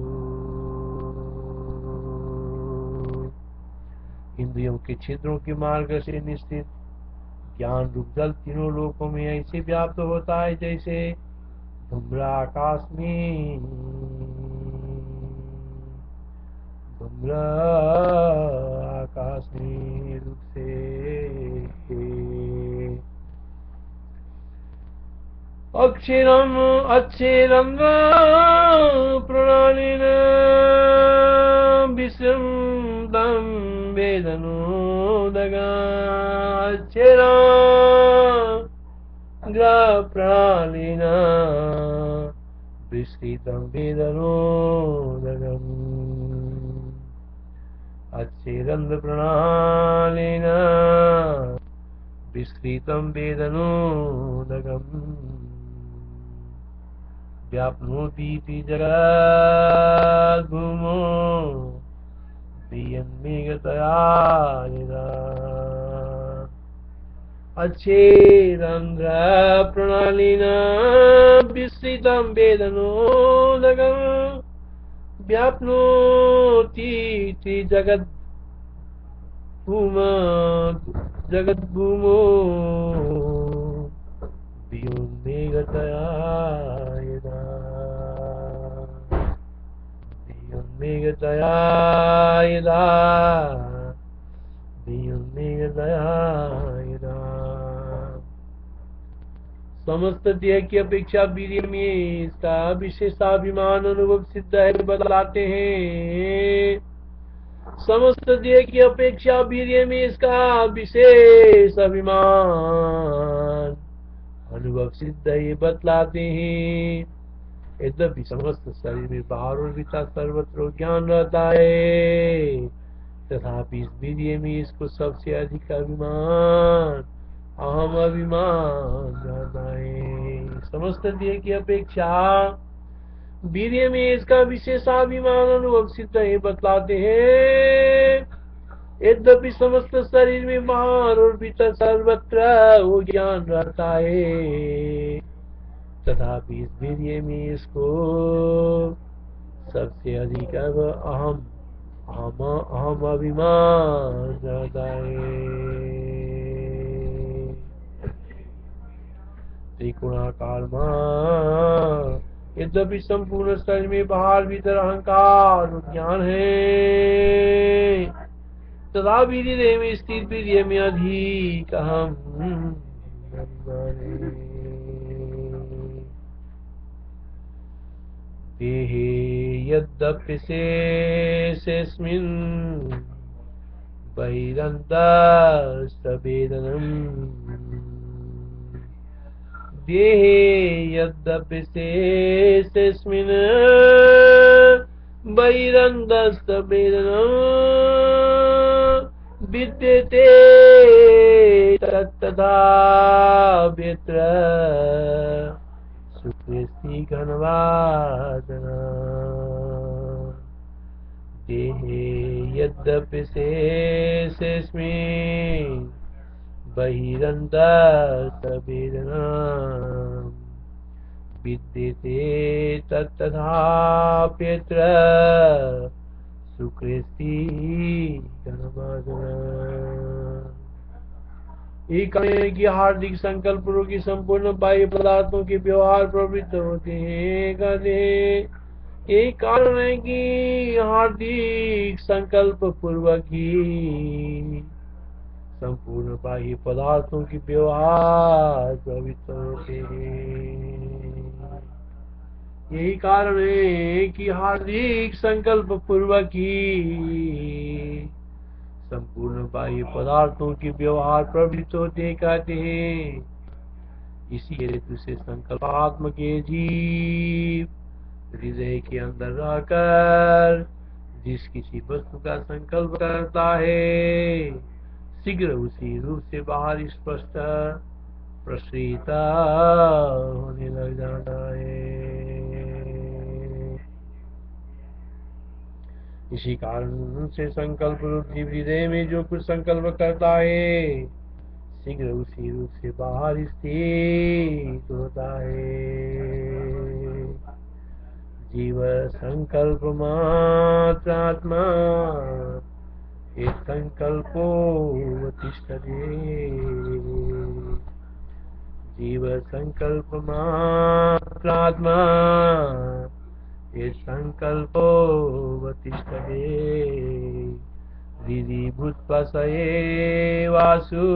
इंद्रियों के छिद्रों के मार्ग से निश्चित ज्ञान रूप जल तीनों लोकों में ऐसे व्याप्त होता है जैसे धूम्र आकाश में रूप से। अक्षरम प्रणालीन विस्मृतं वेदनोदगा, अक्षरम प्रणालीन विस्तृतं वेदनोदगम् अच्छेरन्ध्रप्रणालेन विस्तृतं वेदनोदगम् व्याप्नोतीति जगद्भूमो वियन्मेघतया यदा अच्छेरन्ध्रप्रणालेन विस्तृतं वेदनोदगम् व्याप्नोतीति जगद्भूमो वियोन्मेघतया यदा वियोन्मेघतया यदा वियोन्मेघतया यदा समस्त देह की अपेक्षा वीर्य में इसका विशेषाभिमान अनुभव सिद्ध है बतलाते हैं। समस्त देह की अपेक्षा वीर्य में इसका विशेष अभिमान अनुभव सिद्ध है बतलाते हैं। यद्यपि समस्त शरीर में बाहर और भीतर सर्वत्र ज्ञान रहता है, तथापि इस वीर्य में इसको सबसे अधिक अभिमान अहम अभिमान रहता है। समस्त देह की अपेक्षा वीर्य में इसका विशेषाभिमान अनुभव सिद्ध है बतलाते हैं। यद्यपि समस्त शरीर में बाहर और भीतर सर्वत्र वो ज्ञान रहता है, तथापि इस वीर्य में इसको सबसे अधिक अहम अभिमान रहता है। त्रिकोणाकार यद्यपि संपूर्ण शरीर में बाहर भीतर अहंकार और ज्ञान है, तथा वीर्य में स्थित वीर्य में अधिक अहम देहे यद्यपि शेषेऽस्मिन् बहिरन्तस्तवेदनम् देहे यद्यपि शेषेऽस्मिन् बहिरन्तस्तवेदनम् विद्यते तत्तथा व्यत्र सुकृति घनवादना देहे यद्यपि शेषेऽस्मिन् बहिरन्तस्तवेदना विद्यते तत्तथाप्यत्र सुकृति घनवादना। एक की हार्दिक संकल्पों की संपूर्ण बाह्य पदार्थों के व्यवहार प्रवृत्त होते हैं। कहते हैं यही कारण है कि हार्दिक संकल्प पूर्वक ही संपूर्ण बाह्य पदार्थों की व्यवहार प्रवृत्त होते हैं। यही कारण है कि हार्दिक संकल्प पूर्वक ही संपूर्ण बाह्य पदार्थों के व्यवहार प्रवृत्त होते कहते हैं। इसी हेतु से संकल्पात्मक जीव हृदय के अंदर रहकर जिस किसी वस्तु का संकल्प करता है, शीघ्र उसी रूप से बाहर स्पष्ट प्रसृत होने लग जाता है। इसी कारण से संकल्प रूप जीव हृदय में जो कुछ संकल्प करता है, शीघ्र उसी रूप से बाहर स्थित होता है। जीव संकल्प मात्र आत्मा एक संकल्पो तिष्ठते। जीव संकल्प मात्र आत्मा एक संकल्पो तिष्ठते। हृदि भूत्वा स एवासु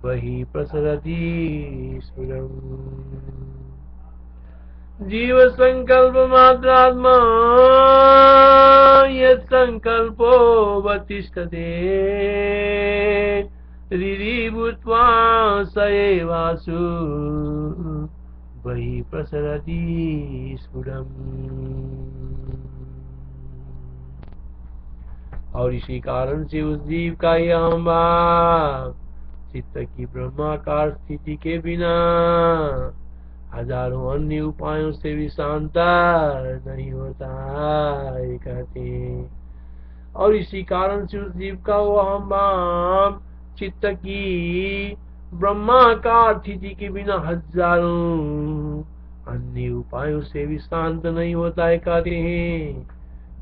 बहि प्रसरति स्फुरम्। जीव संकल्प मात्र आत्मा यत् संकल्पो वतिष्ठते। हृदि भूत्वा स एवासु वही प्रसरति स्फुटम्। और इसी कारण से उस जीव का यह भाव चित्त की ब्रह्माकार स्थिति के बिना हजारों अन्य उपायों से भी शांत नहीं होता है कहते हैं। और इसी कारण से उस जीव का वह भाव चित्त की ब्रह्माकार स्थिति के बिना हजारों अन्य उपायों से भी शांत नहीं होता है कहते हैं।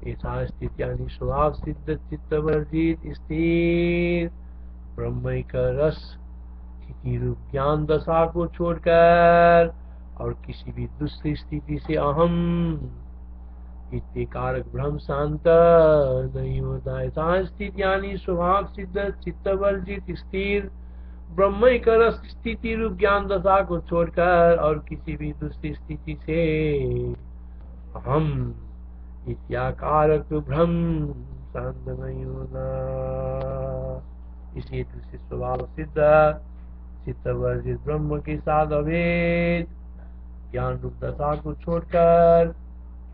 ऐसा स्थिति यानी स्वभाव सिद्ध चित्त वर्जित स्थिर ब्रह्मैक रस स्थिति रूप ज्ञान दशा को छोड़कर और किसी भी दूसरी स्थिति से अहम इतने कारक भ्रम शांत नहीं होता है। ऐसा स्थिति यानी स्वभाव सिद्ध चित्त वर्जित स्थिर ब्रह्मैक रस स्थिति रूप ज्ञान दशा को छोड़कर और किसी भी दूसरी स्थिति से हम इत्याकारक भ्रम शांत नहीं होना। इसी हेतु से स्वभाव सिद्ध चित्त वर्जित ब्रह्म के साथ अभेद ज्ञान रूप दशा को छोड़कर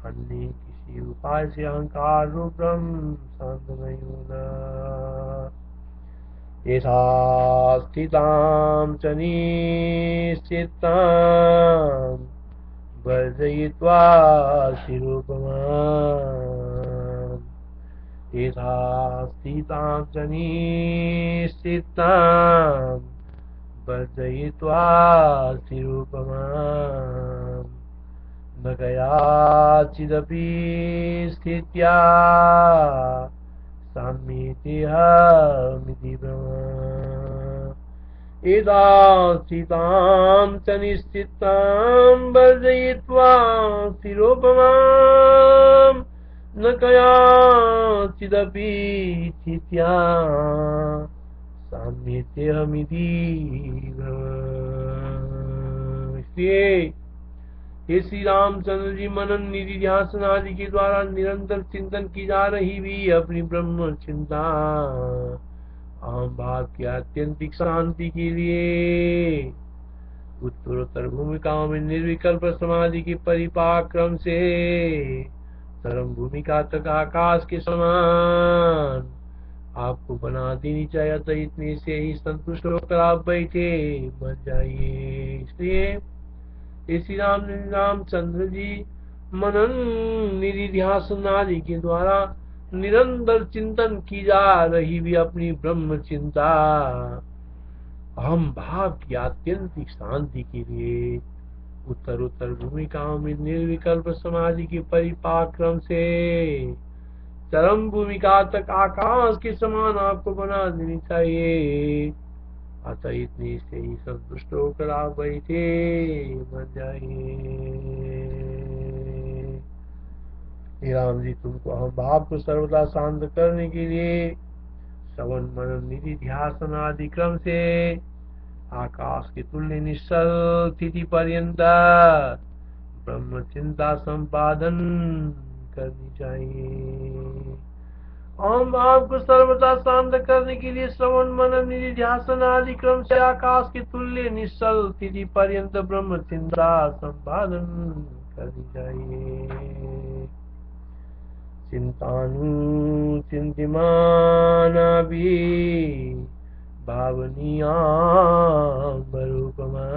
अन्य किसी उपाय से अहंकार रूप ब्रह्म शांत नहीं होना। यथा स्थितां च निश्चितां वर्जयित्वा शिरोपमाम्। यथा स्थितां च निश्चितां वर्जयित्वा शिरोपमाम्। न कयाचिदपि स्थित्या साम्येतेऽहमिति ब्रह्म। यदा स्थितां च निश्चितां वर्जयित्वा शिरोपमां। न कयाचिदपि स्थित्या साम्येतेऽहमिति ब्रह्म। इसलिए हे श्री रामचंद्र जी, मनन निधि ध्यान आदि के द्वारा निरंतर चिंतन की जा रही भी अपनी ब्रह्म चिंता अहम भाव की आत्यंतिक शांति के लिए उत्तरोत्तर भूमिकाओं में निर्विकल्प समाधि के परिपाक्रम से चरम भूमिका तक आकाश के समान आपको बना देनी चाहिए। तो इतने से ही संतुष्ट होकर आप बैठे मर जाइए। इसलिए श्री रामचंद्र जी मनन निधि ध्यान आदि के द्वारा निरंतर चिंतन की जा रही भी अपनी ब्रह्म चिंता अहम भाव की आत्यंतिक शांति के लिए उत्तरोत्तर भूमिकाओं में निर्विकल्प समाधि के परिपाक्रम से चरम भूमिका तक आकाश के समान आपको बना देनी चाहिए। अतः इतनी से ही संतुष्ट होकर आप बैठे मर जाइए। राम जी, तुमको हम भाव को सर्वदा शांत करने के लिए श्रवण मनन निधि ध्यान आदि क्रम से आकाश के तुल्य निश्चल स्थिति पर्यंत ब्रह्म चिंता संपादन करनी चाहिए। हम आपको सर्वदा शांत करने के लिए श्रवण मनन निधि ध्यान आदि क्रम से आकाश के तुल्य निश्चल स्थिति पर्यंत ब्रह्म चिंता संपादन करनी चाहिए। चिंतानु चिंतिमानाभि भावनीयां बरूपमा।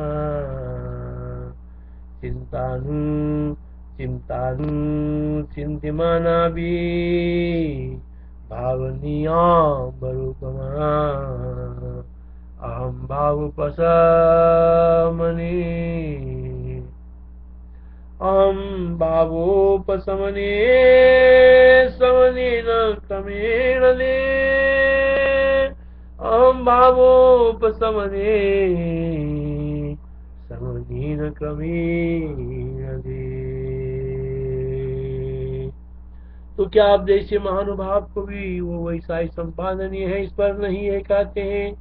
चिंतानु चिंतिमानाभि भावनीयां बरूपमा। अहम भावोपशमने समनेन क्रमेण ले। अहम भावोपशमने समनेन क्रमेण ले। तो क्या आप जैसे महानुभाव को भी वो वैसा ही संपादनीय है, इस पर नहीं है कहते हैं।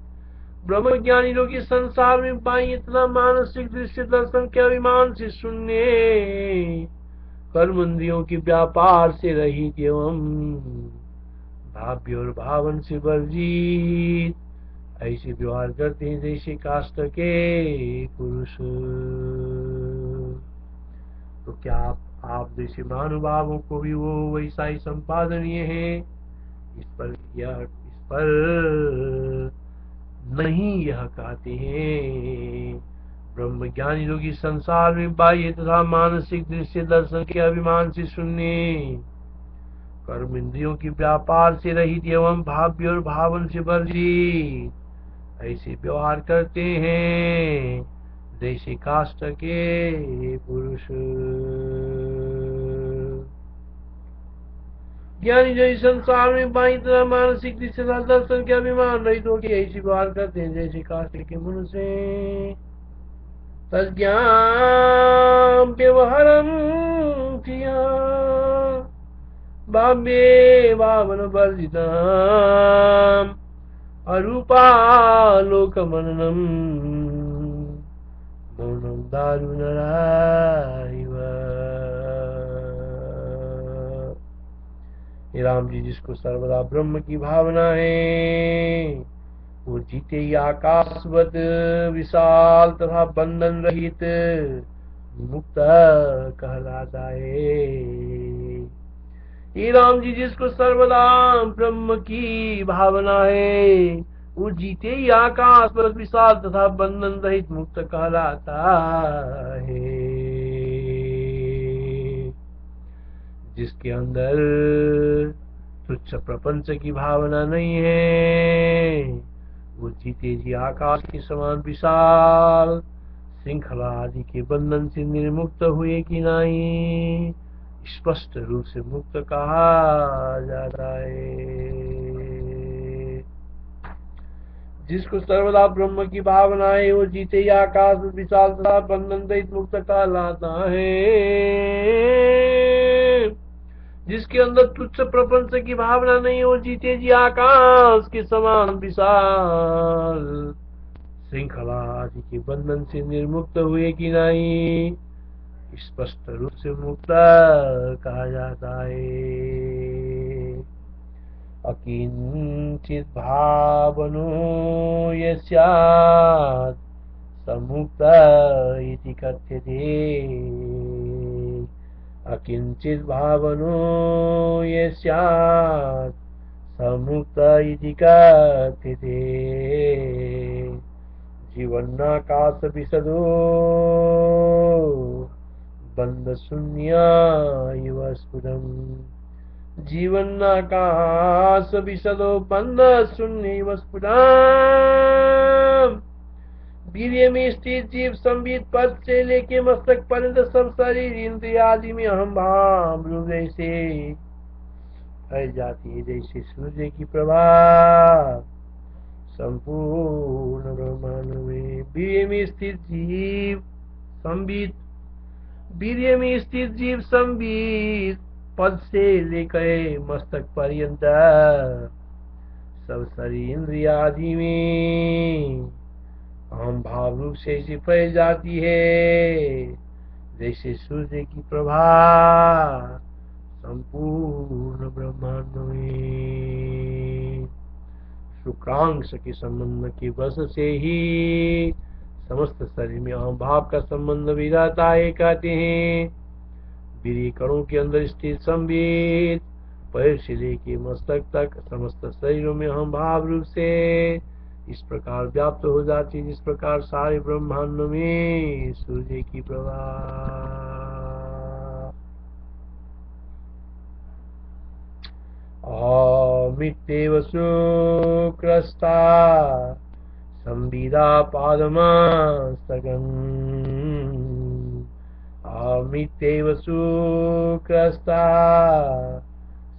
ब्रह्मज्ञानी लोग इस संसार में पाई इतना मानसिक दृश्य दर्शन के अभिमान से शून्य कर्म इंद्रियों के व्यापार से रहित एवं भाव्य और भावन से वर्जित ऐसे व्यवहार करते हैं जैसे काष्ठ के पुरुष। क्या आप जैसे महानुभावों को भी वो वैसा ही संपादनीय है? इस पर नहीं यह कहते हैं। ब्रह्म ज्ञानी लोग इस संसार में बाह्य तथा मानसिक दृश्य दर्शन के अभिमान से शून्य, कर्म इंद्रियों की व्यापार से रहित एवं भाव्य और भावन से वर्जित ऐसे व्यवहार करते हैं जैसे काष्ठ के पुरुष। ज्ञानी जो इस संसार में बाई तरह मानसिक दृष्टि दर्शन के अभिमान रहित होकर ऐसी व्यवहार करते हैं जैसे काष्ठ के मनुष्य। तज्ज्ञान व्यवहारं क्रिया भाव्ये भावन वर्जितम् अरूपालोकमननम् मौनं दारुणराइव। राम जी, जिसको सर्वदा ब्रह्म की भावना है वो जीते ही आकाशवत विशाल तथा बंधन रहित मुक्त कहलाता है। राम जी, जिसको सर्वदा ब्रह्म की भावना है वो जीते ही आकाशवत विशाल तथा बंधन रहित मुक्त कहलाता है। जिसके अंदर तुच्छ प्रपंच की भावना नहीं है वो जीते जी आकाश के समान विशाल श्रृंखला आदि के बंधन से निर्मुक्त हुए कि नहीं स्पष्ट रूप से मुक्त कहा जाता है। जिसको सर्वदा ब्रह्म की भावना है वो जीते ही आकाश विशाल तथा बंधन रहित मुक्त कहलाता है। जिसके अंदर तुच्छ प्रपंच की भावना नहीं हो जीते जी आकाश के समान विशाल श्रृंखला आदि के बंधन से निर्मुक्त हुए कि नहीं स्पष्ट रूप से मुक्त कहा जाता है। अकिंचित भावनो यस्यात् समुक्त इति कथ्यते। अकिंचित भावनो यस्यात् समुक्त इति कथ्यते। जीवन्नाकाश विशदो बंध शून्य इव स्फुटम्। जीवन्नाकाश विशदो बंध शून्य इव स्फुटम्। वीर्य में स्थित जीव संबित पद से लेके मस्तक पर्यंत सब शरीर इंद्रिय आदि में अहम भाव रूप जैसे फैल जाती है जैसे सूर्य की प्रभा संपूर्ण ब्रह्मांड में। वीर्य में स्थित जीव संबित पद से लेकर मस्तक पर्यंत सब शरीर इंद्रिय आदि में अहम भाव रूप से ऐसी फैल जाती है जैसे सूर्य की प्रभा संपूर्ण ब्रह्मांड में। शुक्रांश के संबंध के वश से ही समस्त शरीर में अहम भाव का संबंध भी रहता है। कहते हैं वीर्य कणों के अंदर स्थित संबित पैर से लेके मस्तक तक समस्त शरीरों में अहम भाव रूप से इस प्रकार व्याप्त हो जाती है जिस प्रकार सारे ब्रह्मांड में सूर्य की प्रभा। अमित्येव शुक्रस्ता संविदा पादमास्तकम्। अमित्येव शुक्रस्ता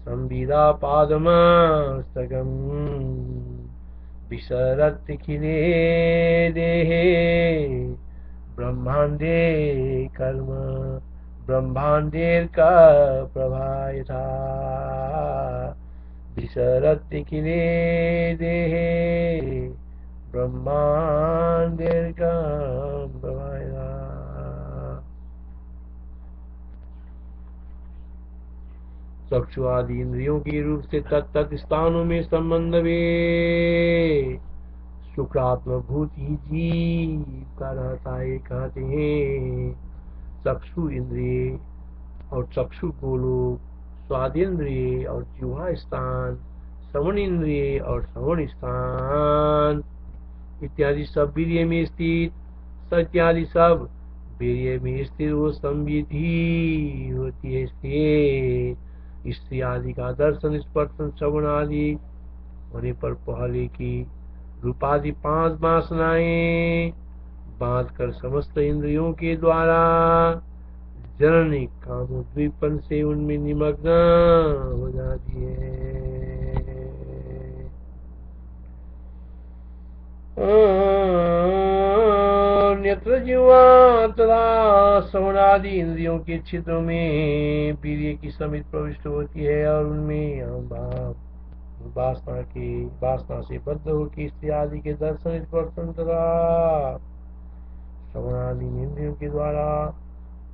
संविदा पादमास्तकम्। विसरत्यखिले देहे ब्रह्मांडे कर्म ब्रह्मांडेर का प्रभा यथा। विसरत्यखिले देहे ब्रह्मांडेर का प्रभा यथा। चक्षु आदि इंद्रियों के रूप से तत्त स्थानों में संबंध में शुक्रात्म भूत ही जीव का रहता है। कहते हैं चक्षु इंद्रिय और चक्षु गोलोक, स्वादेंद्रिय और जिह्वा स्थान, श्रवण इंद्रिय और श्रवण स्थान इत्यादि सब वीर्य में स्थित, इत्यादि सब वीर्य में स्थित वो संविधि होती है। स्त्री आदि का दर्शन, स्पर्शन, श्रवण आदि होने पर पहले की रूपादि 5 वासनाएं बांध कर समस्त इंद्रियों के द्वारा जननी कामोद्दीपन से उनमें निमग्न हो जाती है। नेत्र, जिह्वा तथा श्रवणादि इंद्रियों के छिद्रों में वीर्य की समिति प्रविष्ट होती है और उनमें वासना से बद्ध होकर स्त्री आदि के दर्शन, स्पर्शन तथा श्रवणादि इंद्रियों के द्वारा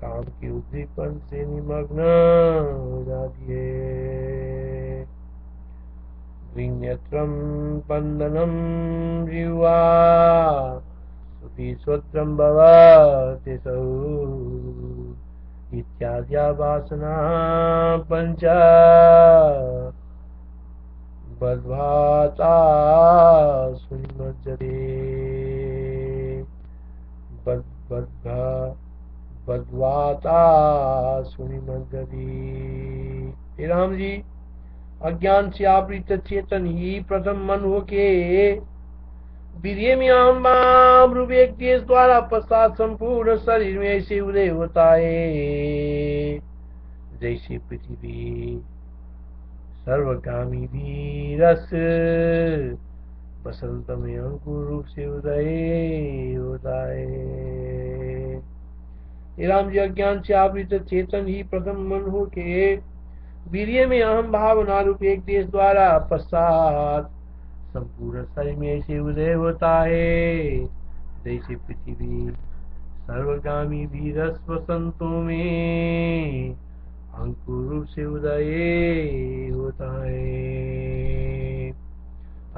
काम के उद्दीपन से निमग्न हो जाती है। नेत्रम बंधनम जिह्वा श्रोत्रम भवति सौ इत्याद्या वासना पंच बद्ध्वाता सुनिमज्जते बद्ध्वाता सुनिमज्जति। हे राम जी, अज्ञान से आवृत चेतन ही प्रथम मन होके वीर्य में अहम रूप एक देश द्वारा पश्चात संपूर्ण शरीर में ऐसे उदय होता है जैसे पृथ्वी सर्वगामी वीरस बसंत में अंकुर रूप से उदय होता है। राम जी, अज्ञान से आवृत चेतन ही प्रथम मन होके वीर्य में अहम भावना रूप एक देश द्वारा पश्चात संपूर्ण शरीर में ऐसे उदय होता है जैसे पृथ्वी सर्वगामी वीरस वसंतों में अंकुर रूप से उदय होता है।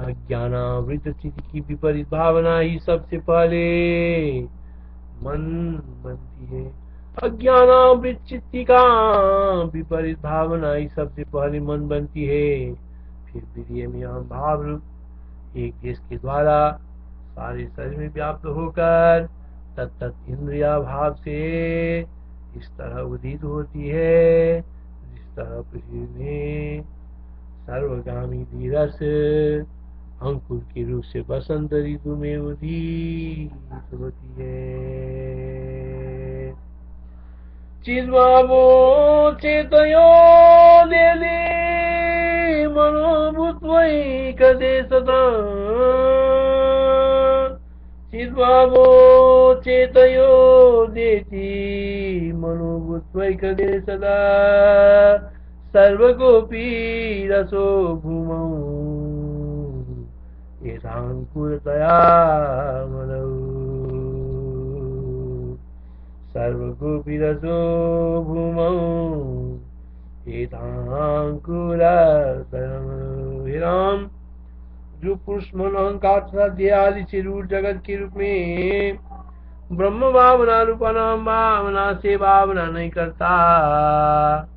अज्ञानावृत चित्त की विपरीत भावना ही सबसे पहले मन बनती है। अज्ञानावृत चित्त का विपरीत भावना ही सबसे पहले मन बनती है। फिर वीर्य में अहम भाव रूप एक देश के द्वारा सारे शरीर में व्याप्त होकर तत्त इंद्रिया भाव से इस तरह उदित होती है जिस तरह पृथ्वी में सर्वगामी वीरस अंकुर के रूप से बसंत ऋतु में उदित होती है। चिद्भावो चेतयो देले मनोभूत्वैकदे सदा चिद्भावो चेतयो देति मनोभूत्वैकदे सदा सर्वगोपी रसो भूमौ एतांकुरतया मनौ सर्वगोपी रसो भूमौ हे राम, जो पुरुष मन अहंकार तथा देह आदि से रूढ़ जगत के रूप में ब्रह्म भावना रूप अनाम भावना से भावना नहीं करता,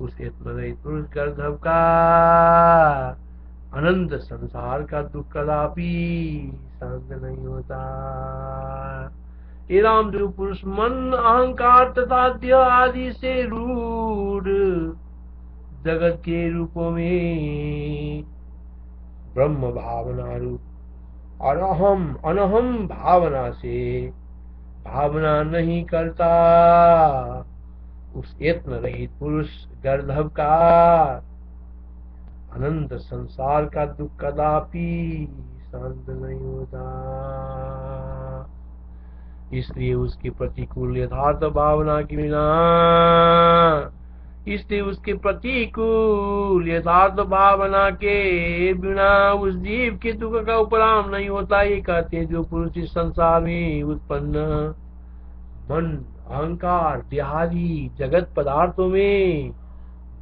उस आत्मरहित पुरुष गर्धव का अनंत संसार का दुख कदापि शांत नहीं होता। हे राम, जो पुरुष मन अहंकार तथा देह आदि से रूढ़ जगत के रूपों में ब्रह्म भावना रूप और अनहम भावना से भावना नहीं करता, उस यत्न रहित पुरुष गर्धव का अनंत संसार का दुख कदापि शांत नहीं होता। इसलिए उसके प्रतिकूल यथार्थ भावना के बिना उस जीव के दुख का उपराम नहीं होता। ये कहते जो पुरुष इस संसार में उत्पन्न मन अहंकार देहादि जगत पदार्थों में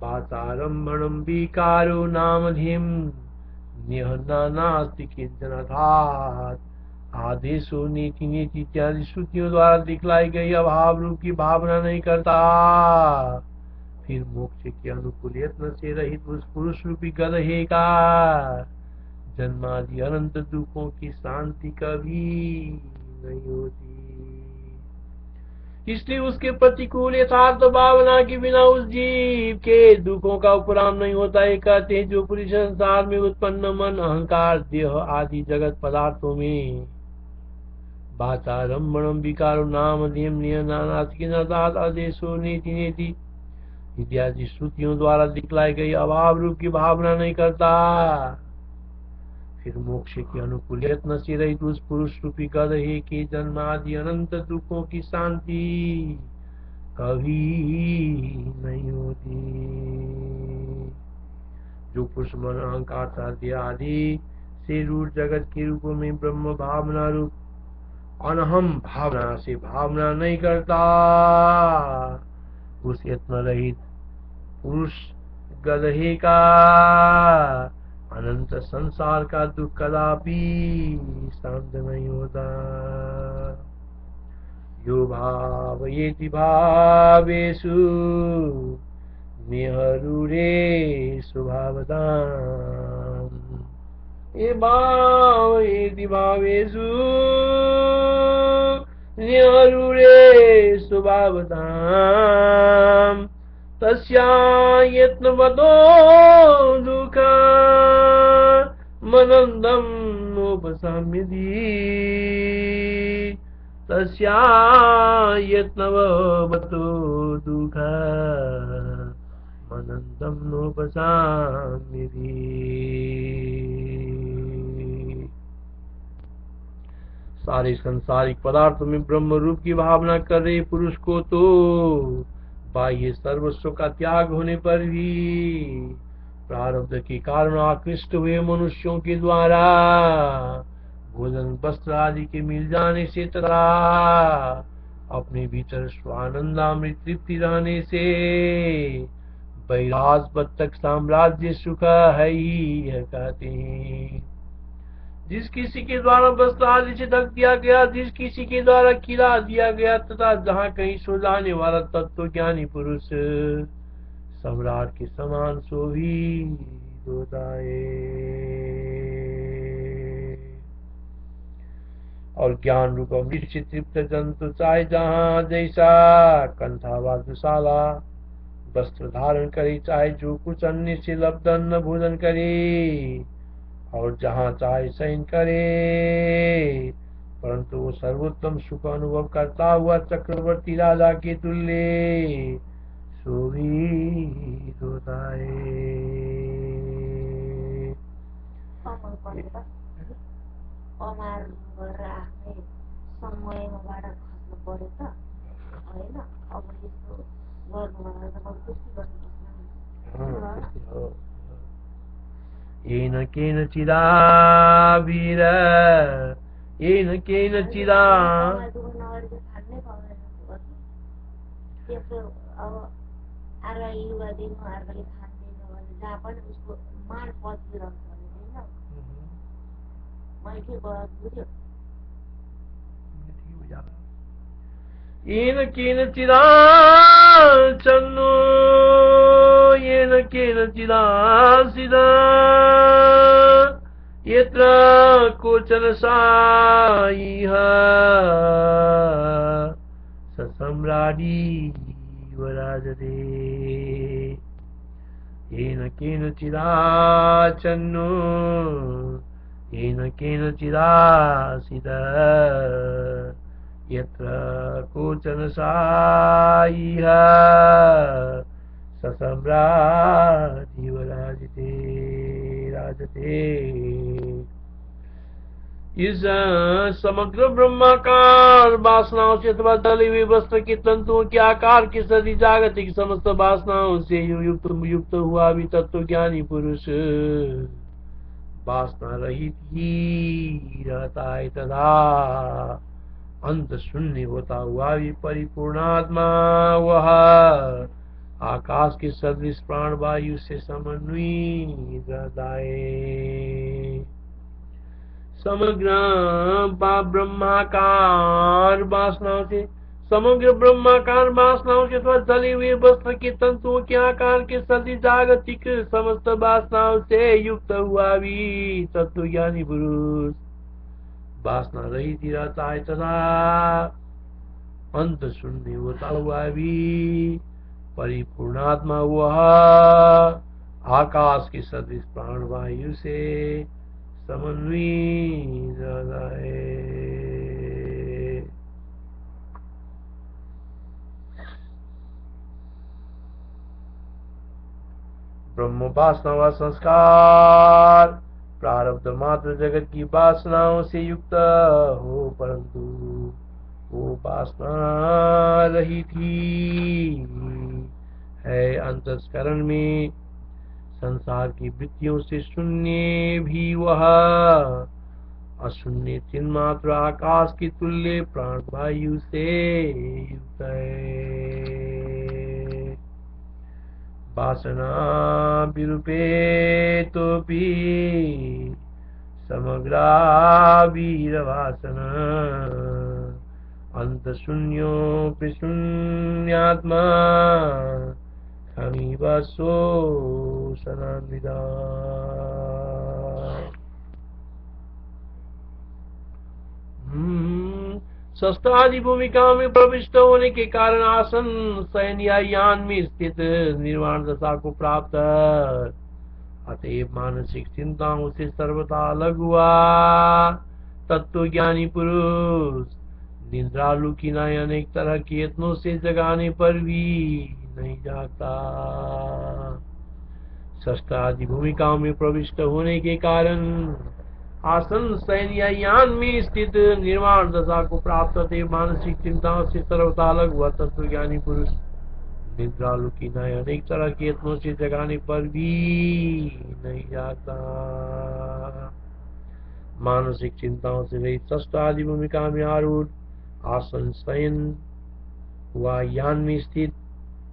वाचारम्भणम विकारो नामधिम नास्ति किंचन अर्थात आदेशो नीति नीति इत्यादि श्रुतियों द्वारा दिखलाई गई अभाव रूप की भावना नहीं करता, फिर मोक्ष के अनुकूल यत्न से रहित उस पुरुष रूपी गदहे का जन्मादि अनंत दुखों की शांति कभी नहीं होती। इसलिए उसके प्रतिकूल यथार्थ भावना के बिना उस जीव के दुखों का उपराम नहीं होता है। कहते हैं जो पुरुष संसार में उत्पन्न मन अहंकार देह आदि जगत पदार्थों में बाचारम्भणम विकारो नाम देम नानाथ आदेशो नीति नीति इत्यादि श्रुतियों द्वारा दिखलाई गई अभाव रूप की भावना नहीं करता, फिर मोक्ष के अनुकूल यत्न से रहित उस पुरुष रूपी गदहे के जन्म आदि अनंत दुखों की शांति कभी नहीं होती। जो पुरुष मन अहंकार साध्य आदि से रूढ़ जगत के रूपों में ब्रह्म भावना रूप अनहम भावना से भावना नहीं करता, उस यत्न रहित पुरुष गदहे का अनंत संसार का दुख कदापि शांत नहीं होता। यो भावयेति भावेषु निहरूरे स्वभावताम्, ये भावयेति भावेषु निहरूरे स्वभावताम्, तस्या यत्नवतो दुःख मनन्दं नोपशाम्यति, तस्या यत्नवतो दुःख मनन्दं नोपशाम्यति। सारे संसारिक पदार्थों में ब्रह्म रूप की भावना कर रहे पुरुष को तो बाह्य सर्वस्व का त्याग होने पर भी प्रारब्ध के कारण आकृष्ट हुए मनुष्यों के द्वारा भोजन वस्त्र आदि के मिल जाने से तथा अपने भीतर स्वानंदामृत तृप्ति रहने से वैराज तक साम्राज्य सुख है ही है कहते हैं। जिस किसी के द्वारा वस्त्र आदि से ढक दिया गया, जिस किसी के द्वारा खिला दिया गया तथा जहाँ कहीं सो जाने वाला तत्व ज्ञानी पुरुष सम्राट के समान सो भी होता है। और ज्ञान रूप अमृत से तृप्त जंतु चाहे जहाँ जैसा कंठा व दुशाला वस्त्र धारण करे, चाहे जो कुछ अन्य से लब्ध अन्न भोजन करे और जहाँ चाहे शयन करे, परंतु वो सर्वोत्तम सुख अनुभव करता हुआ चक्रवर्ती राजा के तुल्य सो भी होता है। येन केनचिदावीर येन केनचिदा येन केनचिदाचन्नो येन केनचिदासिदा यत्र कोचन साइह स सम्राडी वराजते। येन केनचिदाचन्नो येन केनचिदासिदा यत्र कोचन साइह स सम्राटी वराजते राजते। इस समग्र ब्रह्माकार वासनाओं से अथवा जले हुए वस्त्र के तंतुओं के आकार के सदी जागतिक समस्त वासनाओं से युक्त हुआ भी तत्वज्ञानी पुरुष वासना रहित ही रहता है तथा अंत शून्य होता हुआ भी परिपूर्ण आत्मा वह आकाश के सदृश प्राण वायु से समन्वित रहता है। समग्र ब्रह्माकार वासनाओं से समग्र ब्रह्माकार वासनाओं के साथ जले हुए वस्त्र के तंतुओं के आकार के सदी जागतिक समस्त वासनाओं से युक्त हुआ भी तत्व ज्ञानी पुरुष वासना रहित ही रहता है तथा अंत शून्य होता हुआ भी परिपूर्णात्मा वह आकाश की सदृश प्राणवायु से समन्वित रहता है। ब्रह्म वासना व संस्कार प्रारब्ध मात्र जगत की वासनाओं से युक्त हो, परंतु वो वासना रहित ही है। अंतस्करण में संसार की वृत्तियों से शून्य भी वह अशून्य चिन्मात्र आकाश की तुल्य प्राणवायु से युक्त है। वासना विरूपे तोपि समग्रा वीरवासना अंत शून्योऽपि शून्यात्मा खमीव शोषणान्विता। शस्त्रादि भूमिका में प्रविष्ट होने के कारण आसन शयन या यान में स्थित निर्वाण दशा को प्राप्त, अतएव मानसिक चिंताओं से सर्वथा अलग हुआ तत्व ज्ञानी पुरुष निद्रालु की नाई अनेक तरह के यत्नों से जगाने पर भी नहीं जाता। शस्त्रादि भूमिकाओं में प्रविष्ट होने के कारण आसन शयन या यान में स्थित निर्वाण दशा को प्राप्त थे। मानसिक चिंताओं से सर्वथा अलग हुआ तत्व ज्ञानी पुरुष निद्रालु की नाई अनेक तरह के यत्नों से जगाने पर भी नहीं जाता। मानसिक चिंताओं से रहित शस्त्रादि भूमिका में आरूढ़ आसन शयन व यान में स्थित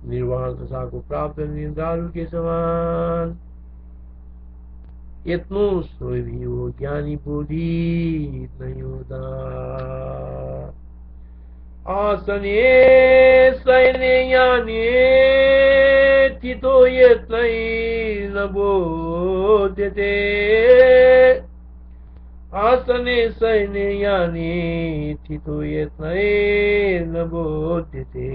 निर्वाण दशा को प्राप्त निद्रालु के समान यत्नों से भी वो ज्ञानी बोधि नहीं होता। आसने शयने याने स्थितो यत्नैर्न बोध्यते। आसने शयने याने स्थितो यत्नैर्न बोध्यते।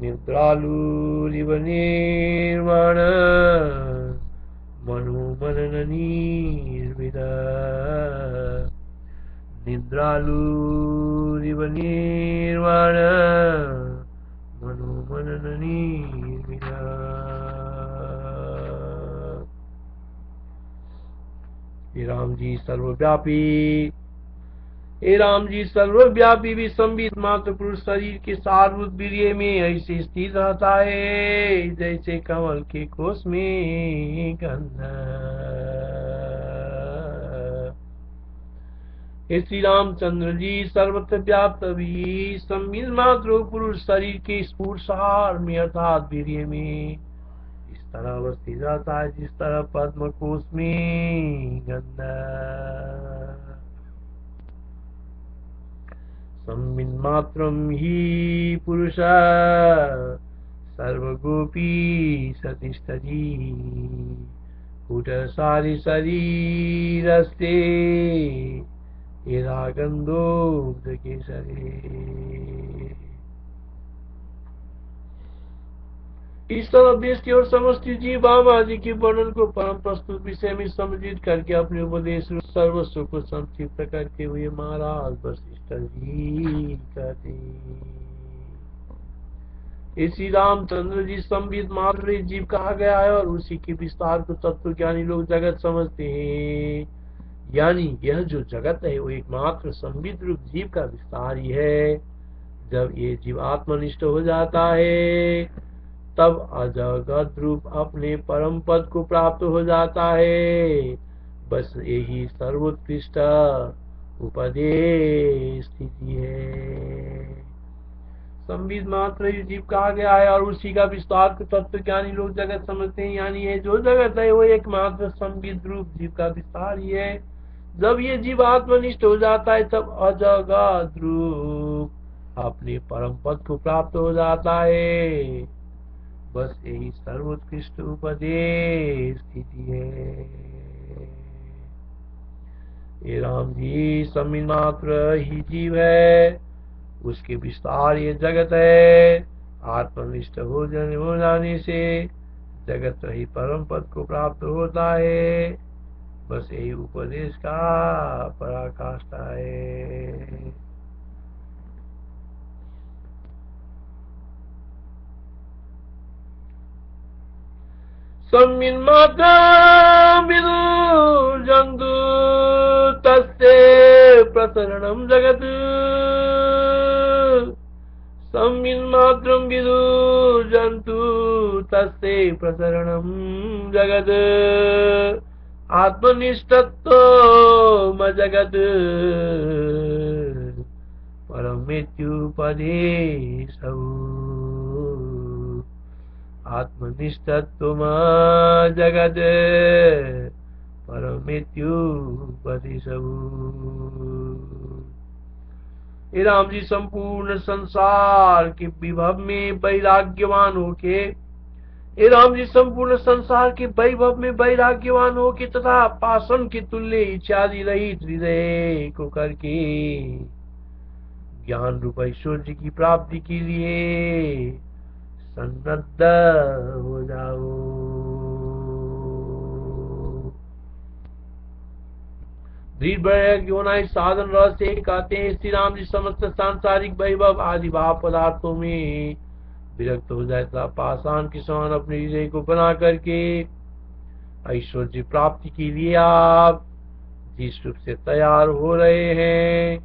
निद्रालुरिव निर्वाण मनोमनन निर्विद। निद्रालुरिव निर्वाण मनोमनन निर्विद। हे राम जी सर्वव्यापी, हे राम जी सर्वव्यापी भी संबित मात्र पुरुष शरीर के सारभूत वीर्य में ऐसे स्थित रहता है जैसे कमल के कोष में गंध। हे श्री रामचंद्र जी सर्वत्र व्याप्त भी संबित मात्र पुरुष शरीर के स्फुट सार में अर्थात वीर्य में इस तरह अवस्थित रहता है जिस तरह पद्म कोष में गंध। संबित मात्रम ही पुरुष सर्वगोपी सतिष्ठति। कुट सारी शरीरस्ते यदा गंधोक्त केसरे। इस तरह व्यष्टि और समष्टि जीव आदि के वर्णन को परम प्रस्तुत विषय में सम्मिलित करके अपने उपदेश सर्वस्व को संक्षिप्त करते हुए महाराज वशिष्ठ जी कहते श्री रामचंद्र जी संबित मात्र जीव कहा गया है और उसी के विस्तार को तत्व ज्ञानी लोग जगत समझते हैं। यानी यह जो जगत है वो एकमात्र संबित रूप जीव का विस्तार ही है। जब ये जीव आत्मनिष्ठ हो जाता है तब अजगत रूप अपने परम पद को प्राप्त हो जाता है। बस यही सर्वोत्कृष्ट उपदेश स्थिति है। संबित मात्र जीव कहा गया है और उसी का विस्तार को तत्व ज्ञानी लोग जगत समझते हैं। यानी ये जो जगत है वो एकमात्र संबित रूप जीव का विस्तार ही है। जब ये जीव आत्मनिष्ठ हो जाता है तब अजगत रूप अपने परम पद को प्राप्त हो जाता है। बस यही सर्वोत्कृष्ट उपदेश स्थिति है। ये राम जी समीन मात्र ही जीव है, उसके विस्तार ये जगत है। आत्मनिष्ठ हो जाने से जगत ही परम पद को प्राप्त होता है। बस यही उपदेश का पराकाष्ठा है। सम्मिन्मात्रं विदुर्जन्तु तस्य प्रसरणं जगत्। सम्मिन्मात्रं विदुर्जन्तु तस्य प्रसरणं जगत्। आत्मनिष्ठत्वं जगत् परमेत्युपदेशौ। आत्मनिष्ठत्वम जगत् परमेत्युपदेशौ। हे राम जी संपूर्ण संसार के विभव में वैराग्यवान होके, हे राम जी संपूर्ण संसार के वैभव में वैराग्यवान होके तथा पाषण के तुल्य इत्यादि रहित हृदय को करके ज्ञान रूप ऐश्वर्य की प्राप्ति के लिए सन्नद्ध हो जाओ। दृढ़ साधन रहस्य कहते हैं श्री राम जी समस्त सांसारिक वैभव आदि भाव पदार्थों में विरक्त हो जाए तथा पाषाण के समान अपने हृदय को बना करके ऐश्वर्य प्राप्ति के लिए आप जिस रूप से तैयार हो रहे हैं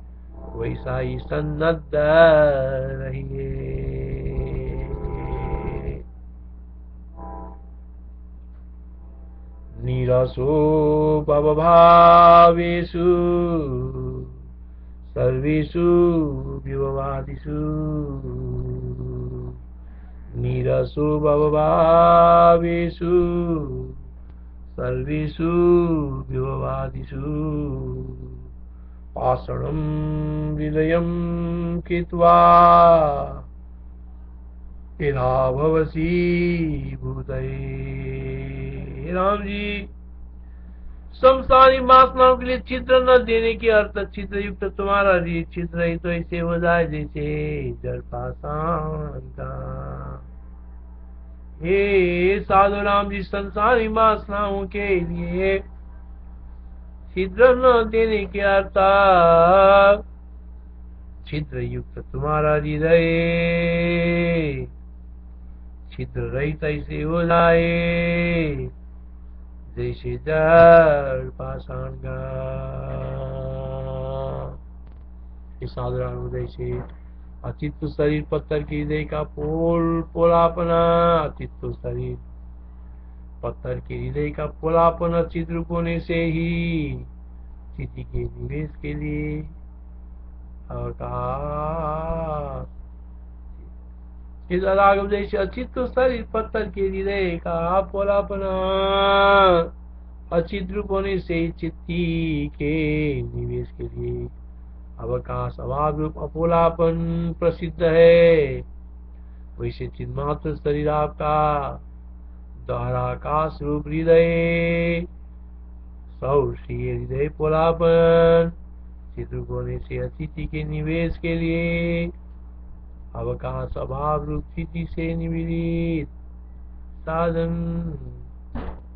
वैसा ही सन्नद्ध रहिए। नीरसो भवभावेषु सर्वेषु विभवादिषु। नीरसो भवभावेषु सर्वेषु विभवादिषु। पाषाणं हृदयं कृत्वा यथा भवसीभूतये। राम जी संसारी वासनाओं के लिए छिद्र न देने के अर्थ छिद्र युक्त तुम्हारा छिद्र ही तो ऐसे हो जाए जैसे जड़ पाषाण का। हे साधु राम जी संसारी वासनाओं के लिए छिद्र न देने के अर्थ छिद्र युक्त तुम्हारा हृदय छिद्र रहित ऐसे हो जाए जैसे जड़ पाषाण का। साधारण हृदय से अचित्त शरीर पत्थर के हृदय का पोलापना। अचित्त शरीर पत्थर के हृदय का पोलापन अचित रूप होने से ही स्थिति के निवेश के लिए अवकाश। इस रागम जैसे अचित शरीर पत्थर के हृदय का पोलापना अचित रूप होने से चित्ती के निवेश के लिए अवकाश अभाव रूप अपोलापन प्रसिद्ध है। वैसे चिन्मात्र शरीर आपका द्वाराकाश रूप हृदय सौषीय हृदय पोलापन चित्र होने से अतिथि के निवेश के लिए अवकाश अभाव रूप स्थिति से निविदित साधन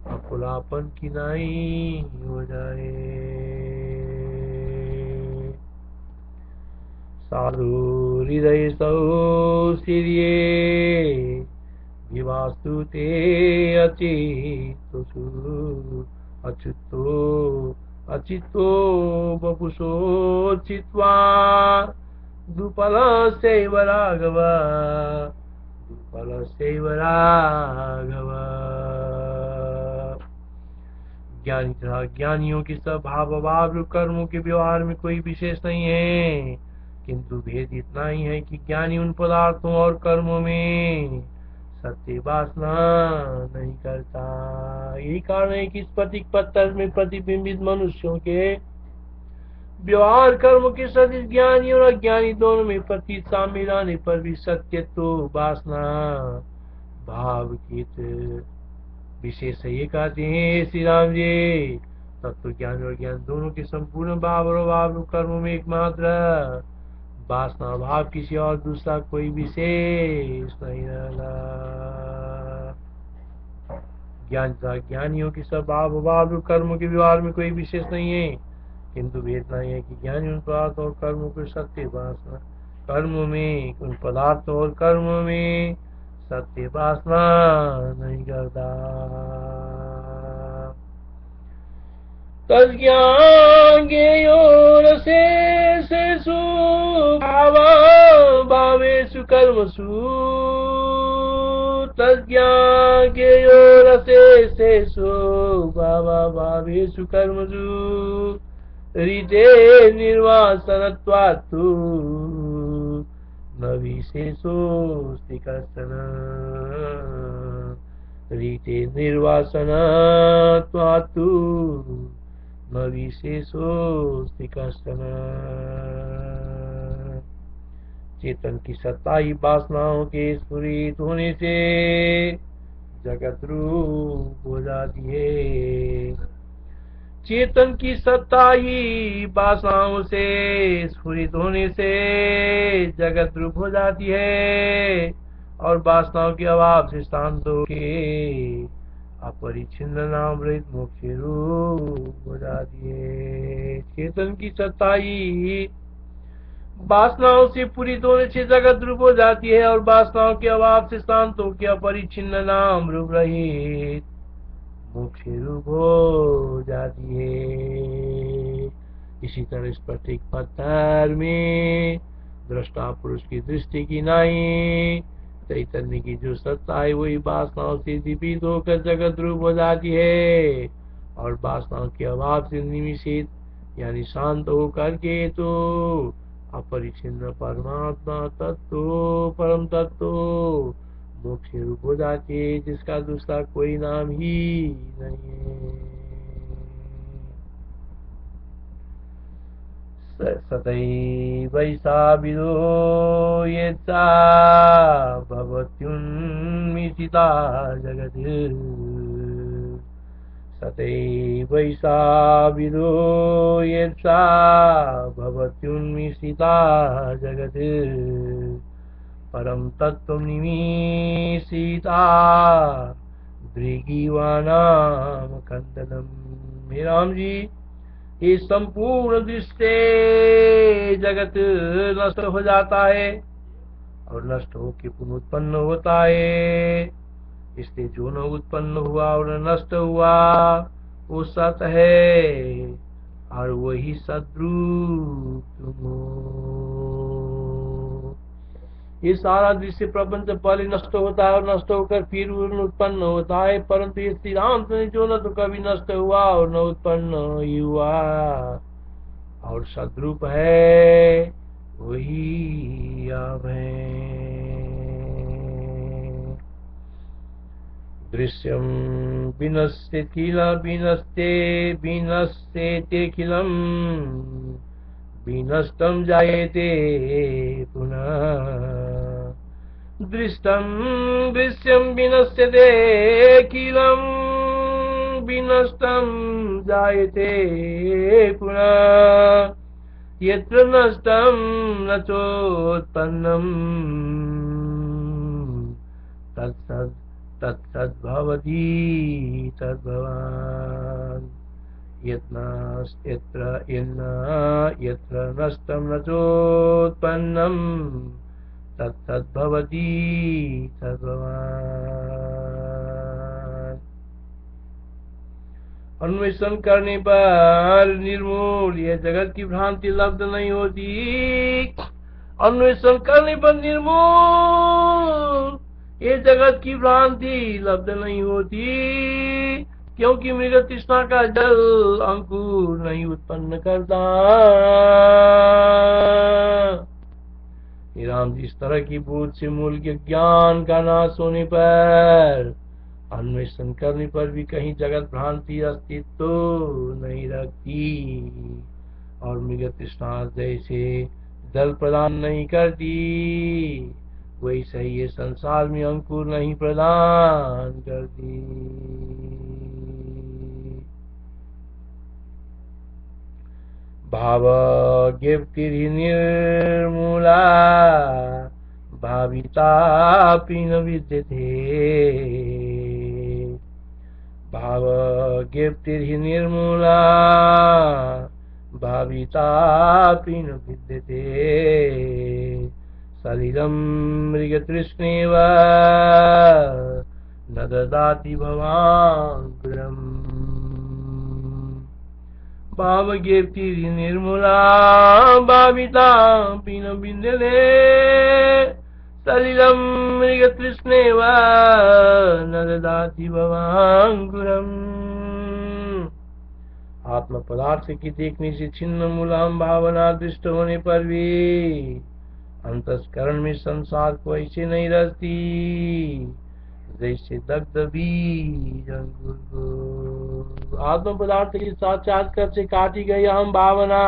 अपोलापन की नाई हो जाए। साधु हृदय सौशीर्ये विवास्तु ते अचित्तसु। अचित्तो बपुषो चित्वा दुपलस्यैव राघव। दुपलस्यैव राघव। ज्ञानी तथा ज्ञानियों के सब भाव भाव कर्मों के व्यवहार में कोई विशेष नहीं है, किंतु भेद इतना ही है कि ज्ञानी उन पदार्थों और कर्मों में सत्य वासना नहीं करता। यही कारण है कि इस प्रतीक पत्थर में प्रतिबिंबित मनुष्यों के व्यवहार कर्म के सदिश ज्ञानी और अज्ञानी दोनों में प्रतीत साम्य मिलाने पर भी सत्य तो वासना भाव गीत विशेष ये कहते हैं श्री राम जी। तत्व ज्ञान और ज्ञान दोनों के संपूर्ण भाव और भाव कर्म में एकमात्र वासना भाव, किसी और दूसरा कोई विशेष नहीं रहना। ज्ञानियों की सब भाव भाव कर्म के व्यवहार में कोई विशेष नहीं है, किंतु भेद नहीं है कि ज्ञानी उन पदार्थों और कर्मों को सत्य वासना कर्म में, उन पदार्थों और कर्म में सत्य वासना नहीं करता। तज्ञानज्ञेयोरशेषेषु भावेषु कर्मसु तज्ञानज्ञेयोरशेषेषु भावेषु कर्मसु ऋते निर्वासनत्वात्तु न विशेषोऽस्ति कश्चन। ऋते निर्वासनत्वात्तु न विशेषोऽस्ति कश्चन। चेतन की सत्ता ही वासनाओं के स्फुरित होने से जगत रूप हो जाती है। चेतन की सत्ता ही वासनाओं से स्फुरित होने से जगत रूप हो जाती है और वासनाओं के अभाव से शांत होके अपरिच्छिन्न नाम रहित मोक्ष रूप हो जाती है। चेतन की सत्ता ही वासनाओं से पूरित होने से जगत रूप हो जाती है और वासनाओं के अभाव से शांत होकर अपरिच्छिन्न नाम रूप रहित मोक्ष रूप हो जाती है। इसी तरह इस प्रत्येक पत्थर में दृष्टा पुरुष की दृष्टि की नहीं, चैतन्य की जो सत्ता है वही वासनाओं से दीपित होकर जगत रूप हो जाती है और वासनाओं के अभाव से निमिषित यानी शांत होकर के तो अपरिच्छिन्न परमात्मा तत्व परम तत्व मोक्ष रूप हो जाती है, जिसका दूसरा कोई नाम ही नहीं है। सतैवैसा विदो यच्चा भवत्युन्मिषिता जगति। सतैवैसा विदो यच्चा भवत्युन्मिषिता जगति। परम तत्व निमीशिता दृगिवानाम कंदनम। हे राम जी, ये संपूर्ण दृष्टि जगत नष्ट हो जाता है और नष्ट होकर पुनः उत्पन्न होता है। इसलिए जो न उत्पन्न हुआ और न नष्ट हुआ वो सत है और वही सद्रूप तुम हो। ये सारा दृश्य प्रपंच पहले नष्ट होता है और नष्ट होकर फिर उत्पन्न होता है, परंतु ये श्री रामचंद्र जो न तो कभी नष्ट हुआ और न उत्पन्न हुआ और सद्रूप है वही आप हैं। दृश्यम विनश्येतेऽखिलम् विनष्टं जायते पुनः। दृश्यं विनश्यतेऽखिलं विनष्टं जायते पुनः। यत्र नष्टं न चोत्पन्नं तत्सद्भवति तद्भवान्। यत्र नष्टं न चोत्पन्नं तत्सद्भवति तद्भवान्। अन्वेषण करने पर निर्मूल यह जगत की भ्रांति लब्ध नहीं होती। अन्वेषण करने पर निर्मूल ये जगत की भ्रांति लब्ध नहीं होती, क्योंकि मृग तृष्णा का जल अंकुर नहीं उत्पन्न करता। राम जी, इस तरह की बोध से मूल के ज्ञान का नाश होने पर अन्वेषण करने पर भी कहीं जगत भ्रांति अस्तित्व नहीं रखती और मृग तृष्णा जैसे जल प्रदान नहीं करती, वैसे ही ये संसार में अंकुर नहीं प्रदान करती। भावज्ञप्तिर्हि निर्मूला भावितापि न विद्यते। भावज्ञप्तिर्हि निर्मूला भावितापि न विद्यते। सलिलं मृगतृष्णेव न ददाति भवाङ्कुरम्। भावज्ञप्तिर्हि निर्मूला भावितापि न विद्यते। सलिलं मृगतृष्णेव न ददाति भवाङ्कुरम्। आत्म पदार्थ की देखने से छिन्न मूलाम भावना दृष्ट होने पर भी अंतस्करण में संसार को ऐसे नहीं रचती जैसे दग्ध बीज अंकुर को। आत्म पदार्थ के साक्षात्कार से काटी गई हम भावना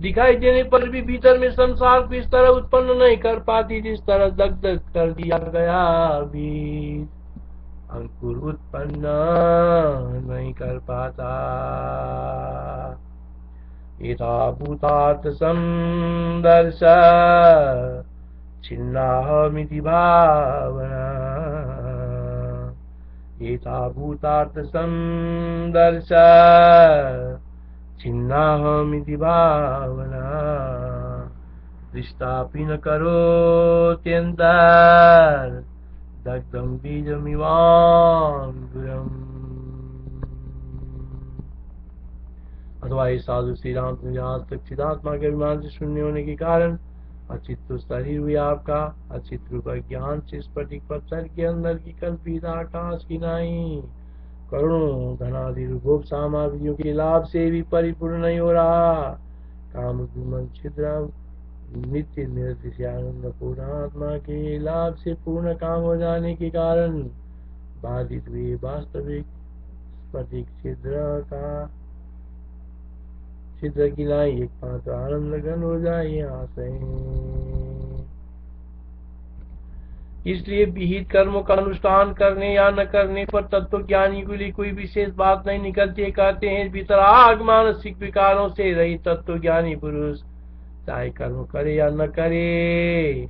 दिखाई देने पर भी भीतर में संसार को इस तरह उत्पन्न नहीं कर पाती जिस तरह दग्ध कर दिया गया बीज अंकुर उत्पन्न नहीं कर पाता। यथा भूतार्थ संदर्श छिन्नाहमिति भावना। यथा भूतार्थ संदर्श छिन्नाहमिति भावना। दृष्टापि न करोत्यन्तर् दग्धं बीजमिवाङ्कुरम्। अथवा ये साधु श्री राम आज तक चिदात्मा के अभिमान से शून्य होने के कारण अचित शरीर हुई आपका अचित रूप ज्ञान से स्फटिक पत्थर के अंदर की कल्पित आकाश की नाई करोड़ों धनादि भोग सामग्रियों के लाभ से भी परिपूर्ण नहीं हो रहा। काम मन छिद्र नित्य निरतिशय आनंद पूर्ण आत्मा के लाभ से पूर्ण काम हो जाने के कारण बाधित हुए वास्तविक स्फटिक छिद्र की लाई एक मात्र आनंद घन हो जाए यहाँ से। इसलिए विहित कर्मों का अनुष्ठान करने या न करने पर तत्व ज्ञानी के लिए कोई विशेष बात नहीं निकलती। कहते हैं वितराग मानसिक विकारों से रहित तत्व ज्ञानी पुरुष चाहे कर्म करे या न करे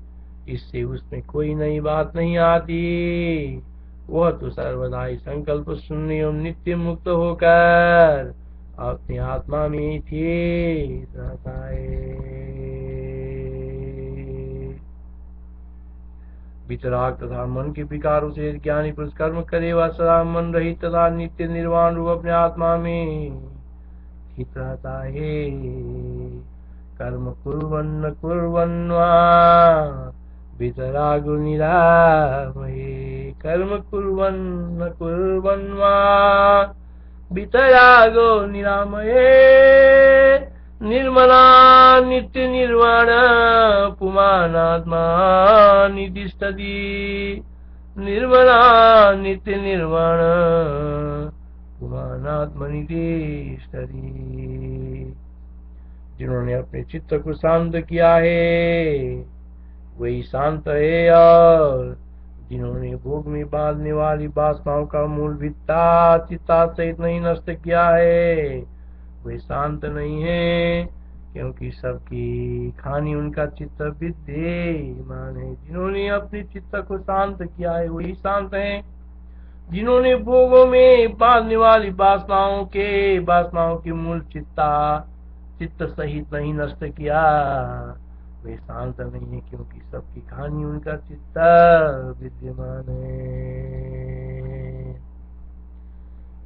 इससे उसमें कोई नई बात नहीं आती। वह तो सर्वदा ही संकल्प शून्य एवं नित्य मुक्त होकर अपनी आत्मा में स्थित रहता है। वितराग तथा मन के विकारों से ज्ञानी पुरुष कर्म करे वह सदा मन रहित तथा नित्य निर्वाण रूप अपने आत्मा में स्थित रहता है। कर्म कुर्वन्न कुर्वन्वा वितरागो निरामये। कर्म कुर्वन्न कुर्वन्वा वितरागो निरामये। निर्मला नित्य निर्वाण पुमानात्मा नितिष्ठति। निर्मला नित्य निर्वाण पुमानात्मा नितिष्ठति। जिन्होंने अपने चित्त को शांत किया है वही शांत है और जिन्होंने भोग में बांधने वाली वासनाओं का मूल भित्ता चित्ता सहित नहीं नष्ट किया है वे शांत नहीं है क्योंकि सबकी खानी उनका चित्त विद्यमान है। जिन्होंने अपने चित्त को शांत किया है वही शांत है। जिन्होंने भोगों में बांधने वाली वासनाओं के मूल चित्त सहित नहीं नष्ट किया वे शांत नहीं है क्योंकि सबकी खानी उनका चित्त विद्यमान है।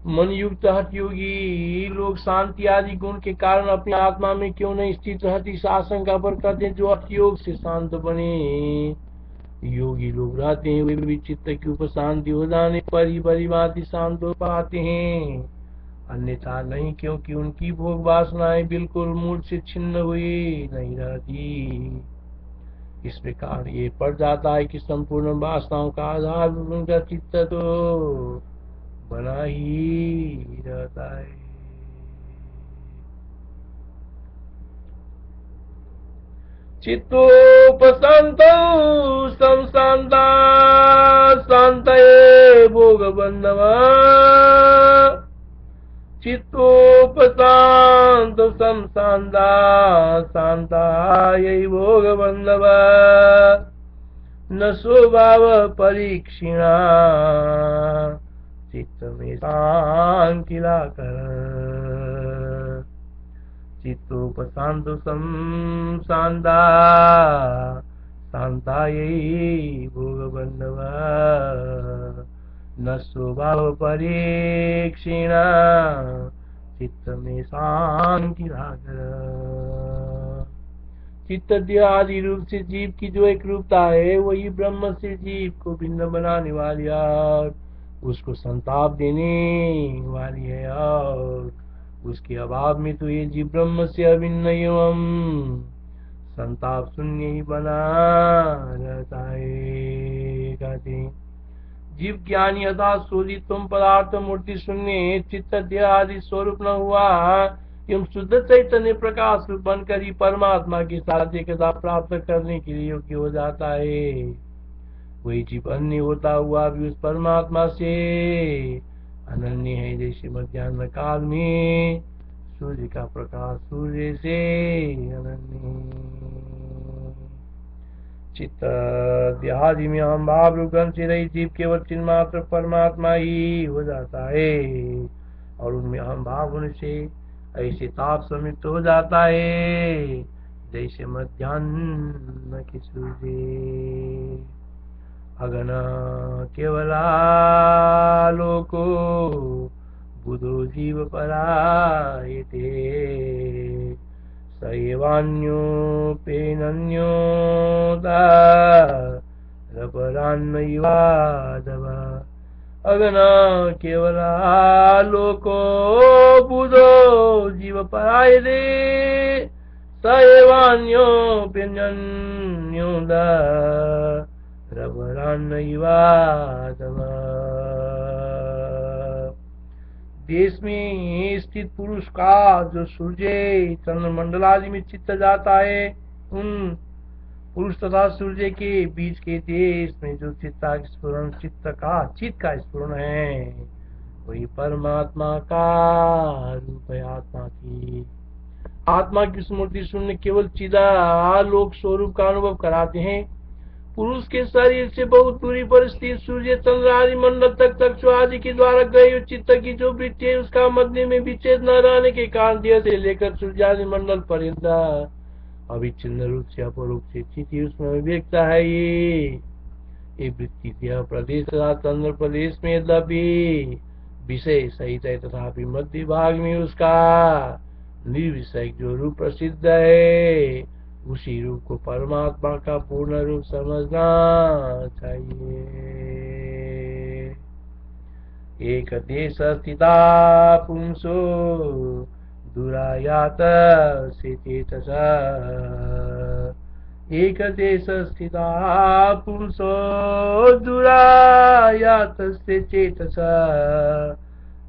मन युक्त हठ योगी लोग शांति आदि गुण के कारण अपनी आत्मा में क्यों नहीं स्थित रहती इस आशंका पर करते हैं। जो हठ योग से शांत बने योगी लोग रहते हैं वे भी चित्त की उपशांति हो जाने पर ही बड़ी बात शांत हो पाते हैं, अन्यथा नहीं क्योंकि उनकी भोग वासनाएं बिल्कुल मूल से छिन्न हुई नहीं रहती। इस प्रकार ये पड़ जाता है कि संपूर्ण वासनाओं का आधार उनका चित्त तो बना ही रहता है। चित्तोपशान्तौ संशान्ता शान्तये भोगबन्धव चित्तोपशान्तौ संशान्ता शान्तायै भोगबन्धव न स्वभाव परीक्षिणा चित्त में शांति लाकर चित्तोपशांत शांता शांतायै भोगबन्धव न स्वभाव परीक्षिणा चित्त में शांति लाकर। चित्त आदि रूप से जीव की जो एक रूपता है वही ब्रह्म से जीव को भिन्न बनाने वाली और उसको संताप देने वाली है और उसके अभाव में तो ये जीव ब्रह्म से अभिन्न एवं संताप शून्य ही बना रहता है। कहते जीव ज्ञानी अर्थात शोधितम पदार्थ मूर्ति शून्य चित्त आदि स्वरूप न हुआ एवं शुद्ध चैतन्य प्रकाश रूप बनकर ही परमात्मा के साथ एकता प्राप्त करने के लिए योग्य हो जाता है। वही जीव अन्य होता हुआ भी उस परमात्मा से अनन्य है। जैसे मध्याह्न काल में सूर्य का प्रकाश सूर्य से अनन्य। चित्त देहादि में हम भाव रूपन से रही जीव केवल चिन्मात्र परमात्मा ही हो जाता है और उनमें हम भाव होने से ऐसे ताप समित हो जाता है जैसे मध्याह्न के सूर्य। अगन केवलालोको बुधो जीव परायते स एवान्योदारपरान्नैवादव। अगन केवलालोको बुधो जीव परायते स एवान्योदारपरान्नैवादव। देश में स्थित पुरुष का जो सूर्य चंद्रमंडल आदि में चित्त जाता है उन पुरुष तथा सूर्य के बीच के देश में जो चित्त का स्फुरण है वही परमात्मा का रूप है। आत्मा की स्मृति शून्य केवल चिदालोक स्वरूप का अनुभव कराते हैं। पुरुष के शरीर से बहुत दूरी पर स्थित सूर्य चंद्र आदि मंडल तक चक्षु आदि के द्वारा गए चित्त की जो वृत्ति है उसका मध्य में विच्छेद न रहने के कारण देह से लेकर सूर्य आदि मंडल पर्यंत अविच्छिन्न रूप से अपरूप से स्थिति उसमें व्यक्त है। ये वृत्ति देह प्रदेश तथा चंद्र प्रदेश में यद्यपि विषय सहित है तथापि मध्य भाग में उसका निर्विषय जो रूप प्रसिद्ध है उसी रूप को परमात्मा का पूर्ण रूप समझना चाहिए। एक देश स्थिता पुंसो दुरायात से चेतसा। एक देश स्थिता पुंसो दुरायात से चेतसा।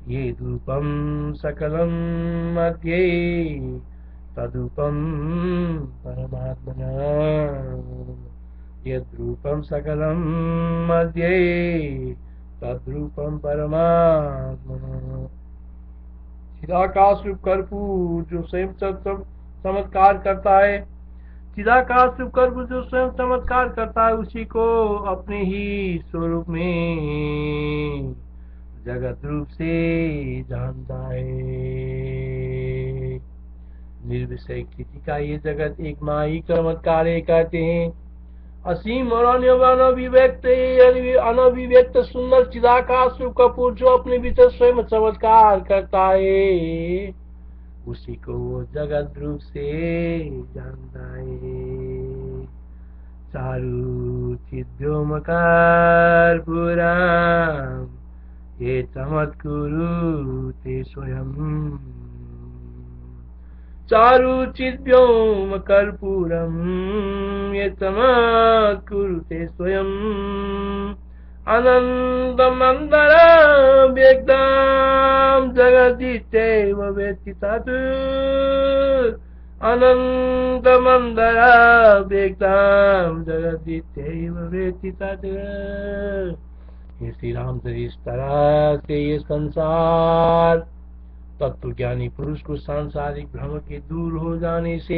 ये रूपम सकलम मध्ये तदूपम परमात्मना। यद्रूपम सकलम मध्ये तद्रूपम परमात्मना। चिदाकाश रूप कर्पूर जो स्वयं चमत्कार करता है चिदाकाश रूप कर्पूर जो स्वयं चमत्कार करता है उसी को अपने ही स्वरूप में जगत रूप से जानता है। निर्विषय स्थिति का ये जगत एक माही चमत्कार कहते हैं। असीम और अनभिव्यक्त सुंदर चिदाकाश रूप कपूर जो अपने भीतर स्वयं चमत्कार करता है उसी को वो जगत रूप से जानता है। चारु चिद्योमकार पुराम ये चमत्कुरु ते स्वयं। चारु चिद्व्योम कर्पूरम ये चमत्कुरुते स्वयं। अनंतमंदर व्यक्तम जगदीचैव वेत्ति तत्। अनन्तमन्दराव्यक्तं जगदित्यैव वेत्ति तत्। हे श्री राम, इस तरह से ये संसार तत्वज्ञानी पुरुष को सांसारिक भ्रम के दूर हो जाने से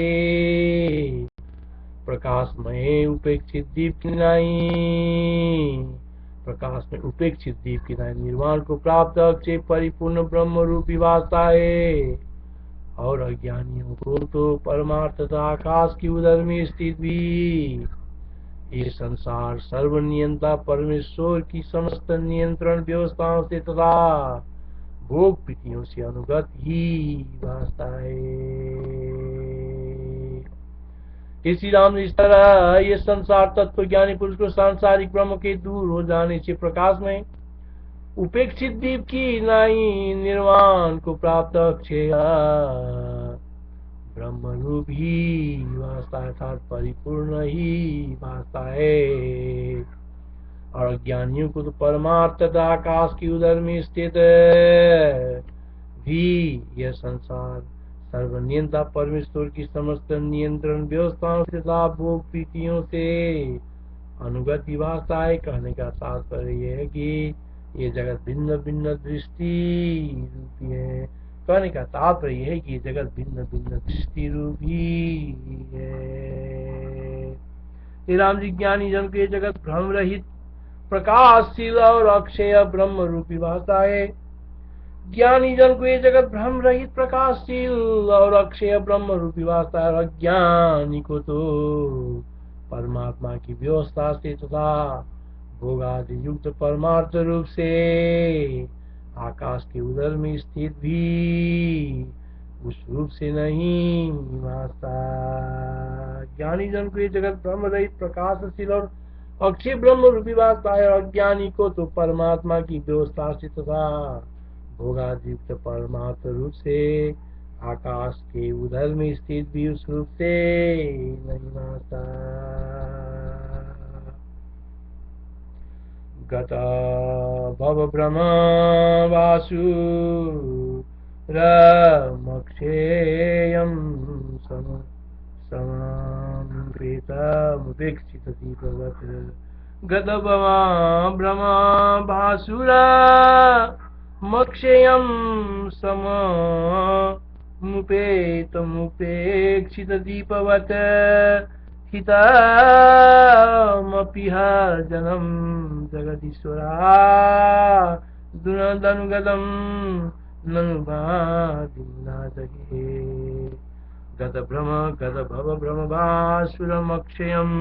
प्रकाशमय उपेक्षित दीप की नाई, प्रकाश में उपेक्षित दीप की नाई निर्वाण को प्राप्त अक्षय परिपूर्ण ब्रह्म रूपी वास्ता है। और अज्ञानियों को तो परमार्थ तथा आकाश की उदर में स्थित भी ये संसार सर्वनियंता परमेश्वर की समस्त नियंत्रण व्यवस्थाओं से तथा भोग प्रीतियों से अनुगत ही भासता है। इसी राम, इस तरह ये संसार तत्व ज्ञानी पुरुष को सांसारिक ब्रह्म के दूर हो जाने से प्रकाश में उपेक्षित दीप की नाई निर्वाण को प्राप्त अक्षय ब्रह्म रूप ही वास्ता अर्थात परिपूर्ण ही वास्ता है। और ज्ञानियों को तो परमार्थ तथा आकाश की उदर में स्थित भी यह संसार सर्वनियंता परमेश्वर की समस्त नियंत्रण व्यवस्थाओं से तथा भोग प्रीतियों से अनुगत ही वास्ता है। कहने का तात्पर्य यह है कि ये जगत भिन्न भिन्न दृष्टि रूपी है। कहने का तात्पर्य यह है कि जगत भिन्न भिन्न दृष्टि रूपी है। श्री राम जी, ज्ञानी जन को ये जगत भ्रम रहित प्रकाशशील और अक्षय ब्रह्म रूपी वास्ता है। ज्ञानी जन को ये जगत भ्रम रहित प्रकाशशील और अक्षय ब्रह्म रूपी वास्ता है। अज्ञानी को तो परमात्मा की व्यवस्था से तथा भोगादि युक्त परमार्थ रूप से आकाश के उदर में स्थित भी उस रूप से नहीं वास्ता। ज्ञानी जन को ये जगत ब्रह्म रहित प्रकाशशील और अक्षय ब्रह्म रूपी वास्ता है। अज्ञानी को तो परमात्मा की व्यवस्था से तथा भोगादि युक्त परमार्थ रूप से आकाश के उदर में स्थित भी उस रूप से नहीं वास्ता। गता भव भ्रम वासुरमक्षेयं सममृतमुपेक्षित दीपवत्। गत भ्रम भासुरमक्षेयं सममुपेतमुपेक्षित दीपवत्। हितमपिह जनं जगदीश्वरा दुनदनुगतं ननु बाधिना जगे। गत भव भ्रम भासुरमक्षयं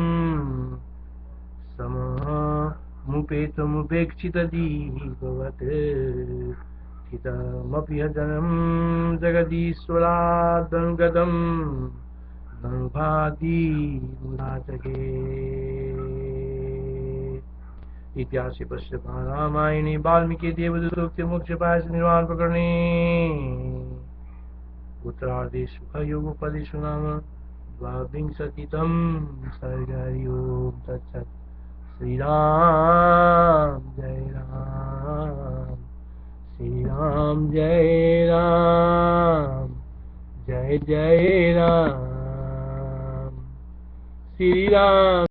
सममुपेतमुपेक्षित दीपवत्। हितमपिह जनं जगदीश्वरादनुगतं ननुभाति मुराजगे। इतिहासे पश्य रामायणे वाल्मीकि देवदूतोक्ति मोक्षोपाय निर्वाण प्रकरणे उत्तरार्धे सुखयोगोपदेशो नाम द्वाविंशतितम सर्ग। हरि ओम तत्सत्। श्री राम जय राम, श्री राम जय राम, जय जय राम, श्री राम।